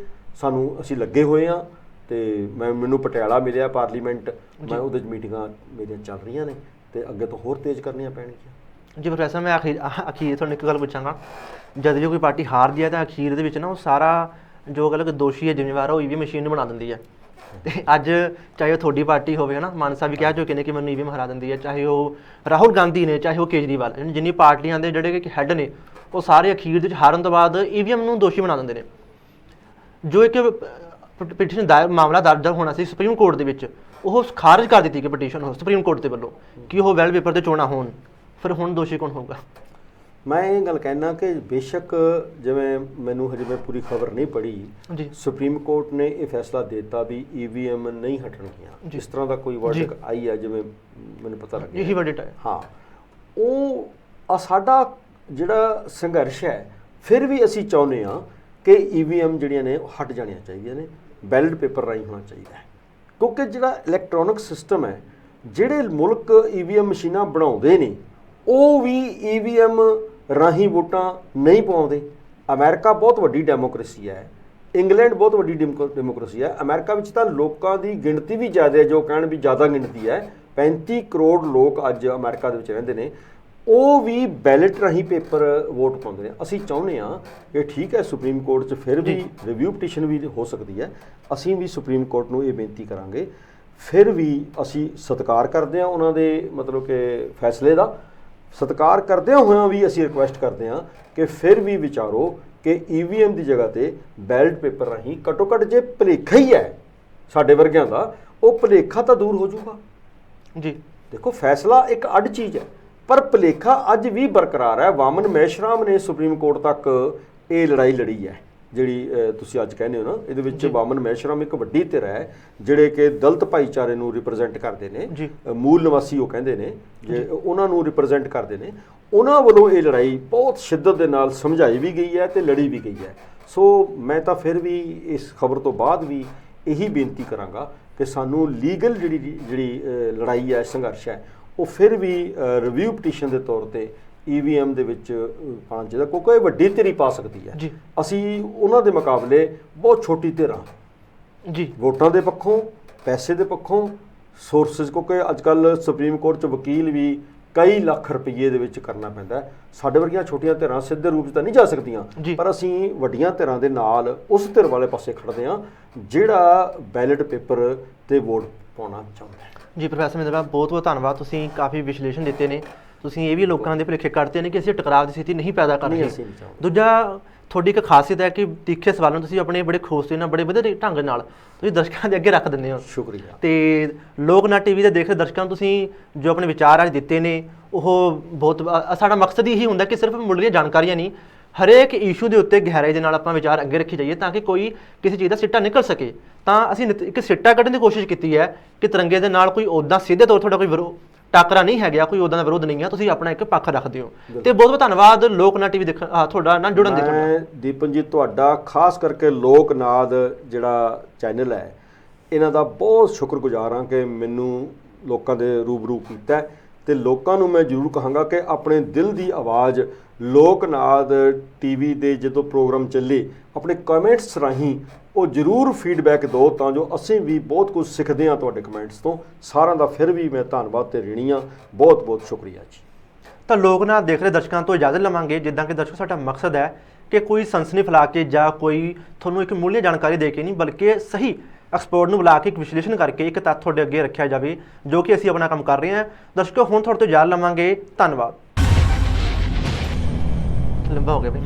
ਅਸੀਂ ਲੱਗੇ ਹੋਏ ਹਾਂ। ਤੇ ਮੈਨੂੰ ਪਟਿਆਲਾ ਮਿਲਿਆ ਪਾਰਲੀਮੈਂਟ, ਮੈਂ ਉਹਦੇ 'ਚ ਮੀਟਿੰਗਾਂ ਮੇਰੀਆਂ ਚੱਲ ਰਹੀਆਂ ਨੇ ਤੇ ਅੱਗੇ ਤੋਂ ਹੋਰ ਤੇਜ਼ ਕਰਨੀਆਂ ਪੈਣਗੀਆਂ। ਜੀ ਪ੍ਰੋਫੈਸਰ, ਮੈਂ ਅਖੀਰ ਤੁਹਾਨੂੰ ਇੱਕ ਗੱਲ ਪੁੱਛਾਂਗਾ। ਜਦ ਵੀ ਕੋਈ ਪਾਰਟੀ ਹਾਰਦੀ ਹੈ ਤਾਂ ਅਖੀਰ ਦੇ ਵਿੱਚ ਨਾ ਉਹ ਸਾਰਾ ਜੋ ਗੱਲ ਕਿ ਦੋਸ਼ੀ ਹੈ, ਜ਼ਿੰਮੇਵਾਰ, ਉਹ ਈਵੀਐਮ ਮਸ਼ੀਨ ਨੂੰ ਬਣਾ ਦਿੰਦੀ ਹੈ। ਤੇ ਅੱਜ ਚਾਹੇ ਉਹ ਤੁਹਾਡੀ ਪਾਰਟੀ ਹੋਵੇ, ਹੈ ਨਾ, ਮਾਨ ਸਾਹਿਬ ਵੀ ਕਹਿ ਚੁੱਕੇ ਨੇ ਕਿ ਮੈਨੂੰ ਈਵੀਐਮ ਹਰਾ ਦਿੰਦੀ ਹੈ, ਚਾਹੇ ਉਹ ਰਾਹੁਲ ਗਾਂਧੀ ਨੇ, ਚਾਹੇ ਉਹ ਕੇਜਰੀਵਾਲ, ਜਿੰਨੀ ਪਾਰਟੀਆਂ ਦੇ ਜਿਹੜੇ ਕਿ ਹੈੱਡ ਨੇ, ਉਹ ਸਾਰੇ ਅਖੀਰ ਦੇ ਵਿੱਚ ਹਾਰਨ ਤੋਂ ਬਾਅਦ ਈਵੀਐਮ ਨੂੰ ਦੋਸ਼ੀ ਬਣਾ ਦਿੰਦੇ ਨੇ। ਜੋ ਇੱਕ ਪਟੀਸ਼ਨ ਮਾਮਲਾ ਦਰਜ ਹੋਣਾ ਸੀ ਸੁਪਰੀਮ ਕੋਰਟ ਦੇ ਵਿੱਚ, ਉਹ ਖਾਰਜ ਕਰ ਦਿੱਤੀ ਕਿ ਪਟੀਸ਼ਨ ਸੁਪਰੀਮ ਕੋਰਟ ਦੇ ਵੱਲੋਂ ਕਿ ਉਹ ਬੈਲਟ ਪੇਪਰ 'ਤੇ ਚੋਣਾਂ ਹੋਣ। ਫਿਰ ਹੁਣ ਦੋਸ਼ੀ ਕੌਣ ਹੋਊਗਾ? ਮੈਂ ਇਹ ਗੱਲ ਕਹਿਣਾ ਕਿ ਬੇਸ਼ੱਕ, ਜਿਵੇਂ ਮੈਨੂੰ ਹਜੇ ਮੈਂ ਪੂਰੀ ਖਬਰ ਨਹੀਂ ਪੜ੍ਹੀ, ਸੁਪਰੀਮ ਕੋਰਟ ਨੇ ਇਹ ਫੈਸਲਾ ਦੇ ਦਿੱਤਾ ਵੀ ਈਵੀਐਮ ਨਹੀਂ ਹਟਣਗੀਆਂ, ਜਿਸ ਤਰ੍ਹਾਂ ਦਾ ਕੋਈ ਵਰਡਿਕ ਆਈ ਹੈ, ਜਿਵੇਂ ਮੈਨੂੰ ਪਤਾ ਲੱਗਿਆ ਇਹੀ ਵਰਡਿਕ ਹੈ। ਹਾਂ, ਉਹ ਸਾਡਾ ਜਿਹੜਾ ਸੰਘਰਸ਼ ਹੈ, ਫਿਰ ਵੀ ਅਸੀਂ ਚਾਹੁੰਦੇ ਹਾਂ ਕਿ ਈਵੀਐਮ ਜਿਹੜੀਆਂ ਨੇ ਉਹ ਹਟ ਜਾਣੀਆਂ ਚਾਹੀਦੀਆਂ ਨੇ, ਬੈਲਟ ਪੇਪਰ ਰਾਹੀਂ ਹੋਣਾ ਚਾਹੀਦਾ ਹੈ। ਕਿਉਂਕਿ ਜਿਹੜਾ ਇਲੈਕਟ੍ਰੋਨਿਕ ਸਿਸਟਮ ਹੈ, ਜਿਹੜੇ ਮੁਲਕ ਈਵੀਐਮ ਮਸ਼ੀਨਾਂ ਬਣਾਉਂਦੇ ਨੇ ਉਹ ਵੀ ਈਵੀਐਮ ਰਾਹੀਂ ਵੋਟਾਂ ਨਹੀਂ ਪਾਉਂਦੇ। ਅਮਰੀਕਾ ਬਹੁਤ ਵੱਡੀ ਡੈਮੋਕ੍ਰੇਸੀ ਹੈ, ਇੰਗਲੈਂਡ ਬਹੁਤ ਵੱਡੀ ਡੈਮੋਕ੍ਰੇਸੀ ਹੈ। ਅਮਰੀਕਾ ਵਿੱਚ ਤਾਂ ਲੋਕਾਂ ਦੀ ਗਿਣਤੀ ਵੀ ਜ਼ਿਆਦਾ ਹੈ, ਜੋ ਕਹਿਣ ਵੀ ਜ਼ਿਆਦਾ ਗਿਣਤੀ ਹੈ, 35 ਕਰੋੜ ਲੋਕ ਅੱਜ ਅਮਰੀਕਾ ਦੇ ਵਿੱਚ ਰਹਿੰਦੇ ਨੇ, ਉਹ ਵੀ ਬੈਲਟ ਰਾਹੀਂ ਪੇਪਰ ਵੋਟ ਪਾਉਂਦੇ ਨੇ। ਅਸੀਂ ਚਾਹੁੰਦੇ ਹਾਂ ਕਿ ਠੀਕ ਹੈ ਸੁਪਰੀਮ ਕੋਰਟ 'ਚ ਫਿਰ ਵੀ ਰਿਵਿਊ ਪਟੀਸ਼ਨ ਵੀ ਹੋ ਸਕਦੀ ਹੈ, ਅਸੀਂ ਵੀ ਸੁਪਰੀਮ ਕੋਰਟ ਨੂੰ ਇਹ ਬੇਨਤੀ ਕਰਾਂਗੇ। ਫਿਰ ਵੀ ਅਸੀਂ ਸਤਿਕਾਰ ਕਰਦੇ ਹਾਂ ਉਹਨਾਂ ਦੇ ਮਤਲਬ ਕਿ ਫੈਸਲੇ ਦਾ, ਸਤਿਕਾਰ ਕਰਦਿਆਂ ਹੋਇਆਂ ਵੀ ਅਸੀਂ ਰਿਕੁਐਸਟ ਕਰਦੇ ਹਾਂ ਕਿ ਫਿਰ ਵੀ ਵਿਚਾਰੋ ਕਿ ਈਵੀਐਮ ਦੀ ਜਗ੍ਹਾ ਤੇ ਬੈਲਟ ਪੇਪਰ ਰਾਹੀਂ ਘੱਟੋ ਘੱਟ ਜੇ ਭੁਲੇਖਾ ਹੀ ਹੈ ਸਾਡੇ ਵਰਗਿਆਂ ਦਾ, ਉਹ ਭੁਲੇਖਾ ਤਾਂ ਦੂਰ ਹੋ ਜਾਊਗਾ
ਜੀ।
ਦੇਖੋ ਫੈਸਲਾ ਇੱਕ ਅੱਡ ਚੀਜ਼ ਹੈ, ਪਰ ਭੁਲੇਖਾ ਅੱਜ ਵੀ ਬਰਕਰਾਰ ਹੈ। ਵਾਮਨ ਮਹਿਸ਼ਰਾਮ ਨੇ ਸੁਪਰੀਮ ਕੋਰਟ ਤੱਕ ਇਹ ਲੜਾਈ ਲੜੀ ਹੈ ਜਿਹੜੀ ਤੁਸੀਂ ਅੱਜ ਕਹਿੰਦੇ ਹੋ ਨਾ, ਇਹਦੇ ਵਿੱਚ ਵਾਮਨ ਮਹਿਸ਼ਰਾਮ ਇੱਕ ਵੱਡੀ ਧਿਰ ਹੈ ਜਿਹੜੇ ਕਿ ਦਲਿਤ ਭਾਈਚਾਰੇ ਨੂੰ ਰਿਪਰੈਜ਼ੈਂਟ ਕਰਦੇ ਨੇ, ਮੂਲ ਨਿਵਾਸੀ ਉਹ ਕਹਿੰਦੇ ਨੇ, ਜੇ ਉਹਨਾਂ ਨੂੰ ਰਿਪਰੈਜ਼ੈਂਟ ਕਰਦੇ ਨੇ, ਉਹਨਾਂ ਵੱਲੋਂ ਇਹ ਲੜਾਈ ਬਹੁਤ ਸ਼ਿੱਦਤ ਦੇ ਨਾਲ ਸਮਝਾਈ ਵੀ ਗਈ ਹੈ ਤੇ ਲੜੀ ਵੀ ਗਈ ਹੈ। ਸੋ ਮੈਂ ਤਾਂ ਫਿਰ ਵੀ ਇਸ ਖਬਰ ਤੋਂ ਬਾਅਦ ਵੀ ਇਹੀ ਬੇਨਤੀ ਕਰਾਂਗਾ ਕਿ ਸਾਨੂੰ ਲੀਗਲ ਜਿਹੜੀ ਲੜਾਈ ਹੈ, ਸੰਘਰਸ਼ ਹੈ, ਉਹ ਫਿਰ ਵੀ ਰਿਵਿਊ ਪਟੀਸ਼ਨ ਦੇ ਤੌਰ ਤੇ ਈਵੀਐਮ ਦੇ ਵਿੱਚ ਪਾਉਣਾ ਚਾਹੀਦਾ, ਕਿਉਂਕਿ ਇਹ ਵੱਡੀ ਧਿਰ ਪਾ ਸਕਦੀ ਹੈ। ਅਸੀਂ ਉਹਨਾਂ ਦੇ ਮੁਕਾਬਲੇ ਬਹੁਤ ਛੋਟੀ ਧਿਰ ਹਾਂ ਜੀ, ਵੋਟਾਂ ਦੇ ਪੱਖੋਂ, ਪੈਸੇ ਦੇ ਪੱਖੋਂ, ਸੋਰਸਿਸ, ਕਿਉਂਕਿ ਅੱਜ ਕੱਲ੍ਹ ਸੁਪਰੀਮ ਕੋਰਟ 'ਚ ਵਕੀਲ ਵੀ ਕਈ ਲੱਖ ਰੁਪਈਏ ਦੇ ਵਿੱਚ ਕਰਨਾ ਪੈਂਦਾ। ਸਾਡੇ ਵਰਗੀਆਂ ਛੋਟੀਆਂ ਧਿਰਾਂ ਸਿੱਧੇ ਰੂਪ 'ਚ ਤਾਂ ਨਹੀਂ ਜਾ ਸਕਦੀਆਂ, ਪਰ ਅਸੀਂ ਵੱਡੀਆਂ ਧਿਰਾਂ ਦੇ ਨਾਲ ਉਸ ਧਿਰ ਵਾਲੇ ਪਾਸੇ ਖੜਦੇ ਹਾਂ ਜਿਹੜਾ ਬੈਲਟ ਪੇਪਰ ਤੇ ਵੋਟ ਪਾਉਣਾ ਚਾਹੁੰਦਾ ਹੈ।
ਜੀ ਪ੍ਰੋਫੈਸਰ ਮਹਿੰਦਰ ਸਾਹਿਬ, ਬਹੁਤ ਬਹੁਤ ਧੰਨਵਾਦ। ਤੁਸੀਂ ਕਾਫੀ ਵਿਸ਼ਲੇਸ਼ਣ ਦਿੱਤੇ ਨੇ, ਤੁਸੀਂ ਇਹ ਵੀ ਲੋਕਾਂ ਦੇ ਭੁਲੇਖੇ ਕੱਢਦੇ ਨੇ ਕਿ ਅਸੀਂ ਟਕਰਾਅ ਦੀ ਸਥਿਤੀ ਨਹੀਂ ਪੈਦਾ ਕਰ ਰਹੇ। ਦੂਜਾ, ਤੁਹਾਡੀ ਇੱਕ ਖਾਸੀਅਤ ਹੈ ਕਿ ਤਿੱਖੇ ਸਵਾਲਾਂ ਨੂੰ ਤੁਸੀਂ ਆਪਣੇ ਬੜੇ ਖੋਸਤੇ ਨਾਲ, ਬੜੇ ਵਧੀਆ ਢੰਗ ਨਾਲ ਤੁਸੀਂ ਦਰਸ਼ਕਾਂ ਦੇ ਅੱਗੇ ਰੱਖ ਦਿੰਦੇ ਹੋ।
ਸ਼ੁਕਰੀਆ।
ਤੇ ਲੋਕਨਾਥ ਟੀਵੀ ਦੇ ਦੇਖ ਰਹੇ ਦਰਸ਼ਕਾਂ ਨੂੰ ਤੁਸੀਂ ਜੋ ਆਪਣੇ ਵਿਚਾਰ ਅੱਜ ਦਿੱਤੇ ਨੇ, ਉਹ ਬਹੁਤ ਸਾਡਾ ਮਕਸਦ ਇਹੀ ਹੁੰਦਾ ਕਿ ਸਿਰਫ ਮੁੱਢਲੀਆਂ ਜਾਣਕਾਰੀਆਂ ਨਹੀਂ, ਹਰੇਕ ਇਸ਼ੂ ਦੇ ਉੱਤੇ ਗਹਿਰਾਈ ਦੇ ਨਾਲ ਆਪਾਂ ਵਿਚਾਰ ਅੱਗੇ ਰੱਖੀ ਜਾਈਏ ਤਾਂ ਕਿ ਕੋਈ ਕਿਸੇ ਚੀਜ਼ ਦਾ ਸਿੱਟਾ ਨਿਕਲ ਸਕੇ। ਤਾਂ ਅਸੀਂ ਇੱਕ ਸਿੱਟਾ ਕੱਢਣ ਦੀ ਕੋਸ਼ਿਸ਼ ਕੀਤੀ ਹੈ ਕਿ ਤਿਰੰਗੇ ਦੇ ਨਾਲ ਕੋਈ ਉੱਦਾਂ ਸਿੱਧੇ ਤੌਰ ਤੁਹਾਡਾ ਕੋਈ ਟਾਕਰਾ ਨਹੀਂ ਹੈਗਾ, ਕੋਈ ਉੱਦਾਂ ਦਾ ਵਿਰੋਧ ਨਹੀਂ ਹੈ, ਤੁਸੀਂ ਆਪਣਾ ਇੱਕ ਪੱਖ ਰੱਖਦੇ ਹੋ। ਤੇ ਬਹੁਤ ਬਹੁਤ ਧੰਨਵਾਦ ਲੋਕਨਾਥ ਟੀਵੀ ਦੇਖਣ ਤੁਹਾਡਾ ਨਾਲ ਜੁੜਨ ਦੇ।
ਦੀਪਨ ਜੀ, ਤੁਹਾਡਾ ਖਾਸ ਕਰਕੇ ਲੋਕਨਾਥ ਜਿਹੜਾ ਚੈਨਲ ਹੈ, ਇਹਨਾਂ ਦਾ ਬਹੁਤ ਸ਼ੁਕਰਗੁਜ਼ਾਰ ਹਾਂ ਕਿ ਮੈਨੂੰ ਲੋਕਾਂ ਦੇ ਰੂਬਰੂ ਕੀਤਾ ਤੇ ਲੋਕਾਂ ਨੂੰ ਮੈਂ ਜ਼ਰੂਰ ਕਹਾਂਗਾ ਕਿ ਆਪਣੇ ਦਿਲ ਦੀ ਆਵਾਜ਼ ਲੋਕਨਾਥ ਟੀਵੀ ਦੇ ਜਦੋਂ ਪ੍ਰੋਗਰਾਮ ਚੱਲੇ ਆਪਣੇ ਕਮੈਂਟਸ ਰਾਹੀਂ ਉਹ ਜ਼ਰੂਰ ਫੀਡਬੈਕ ਦਿਓ ਤਾਂ ਜੋ ਅਸੀਂ ਵੀ ਬਹੁਤ ਕੁਝ ਸਿੱਖਦੇ ਹਾਂ ਤੁਹਾਡੇ ਕਮੈਂਟਸ ਤੋਂ। ਸਾਰਿਆਂ ਦਾ ਫਿਰ ਵੀ ਮੈਂ ਧੰਨਵਾਦ ਤੇ ਰਿਣੀ ਹਾਂ। ਬਹੁਤ ਬਹੁਤ ਸ਼ੁਕਰੀਆ ਜੀ।
ਤਾਂ ਲੋਕਨਾਥ ਦੇਖ ਰਹੇ ਦਰਸ਼ਕਾਂ ਤੋਂ ਇਜਾਜ਼ਤ ਲਵਾਂਗੇ। ਜਿੱਦਾਂ ਕਿ ਦਰਸ਼ਕ, ਸਾਡਾ ਮਕਸਦ ਹੈ ਕਿ ਕੋਈ ਸਨਸਨੀ ਫੈਲਾ ਕੇ ਜਾਂ ਕੋਈ ਤੁਹਾਨੂੰ ਇੱਕ ਮੁੱਢਲੀ ਜਾਣਕਾਰੀ ਦੇ ਕੇ ਨਹੀਂ, ਬਲਕਿ ਸਹੀ ਐਕਸਪਰਟ ਨੂੰ ਬੁਲਾ ਕੇ ਇੱਕ ਵਿਸ਼ਲੇਸ਼ਣ ਕਰਕੇ ਇੱਕ ਤੱਥ ਤੁਹਾਡੇ ਅੱਗੇ ਰੱਖਿਆ ਜਾਵੇ, ਜੋ ਕਿ ਅਸੀਂ ਆਪਣਾ ਕੰਮ ਕਰ ਰਹੇ ਹਾਂ। ਦਰਸ਼ਕੋ, ਹੁਣ ਤੁਹਾਡੇ ਤੋਂ ਇਜਾਜ਼ਤ ਲਵਾਂਗੇ। ਧੰਨਵਾਦ। ਲੰਬਾ ਹੋ ਗਿਆ ਬਈ,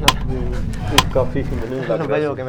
ਕਾਫੀ ਮੈਨੂੰ ਲੱਗ ਰਿਹਾ
ਹੋ ਗਿਆ।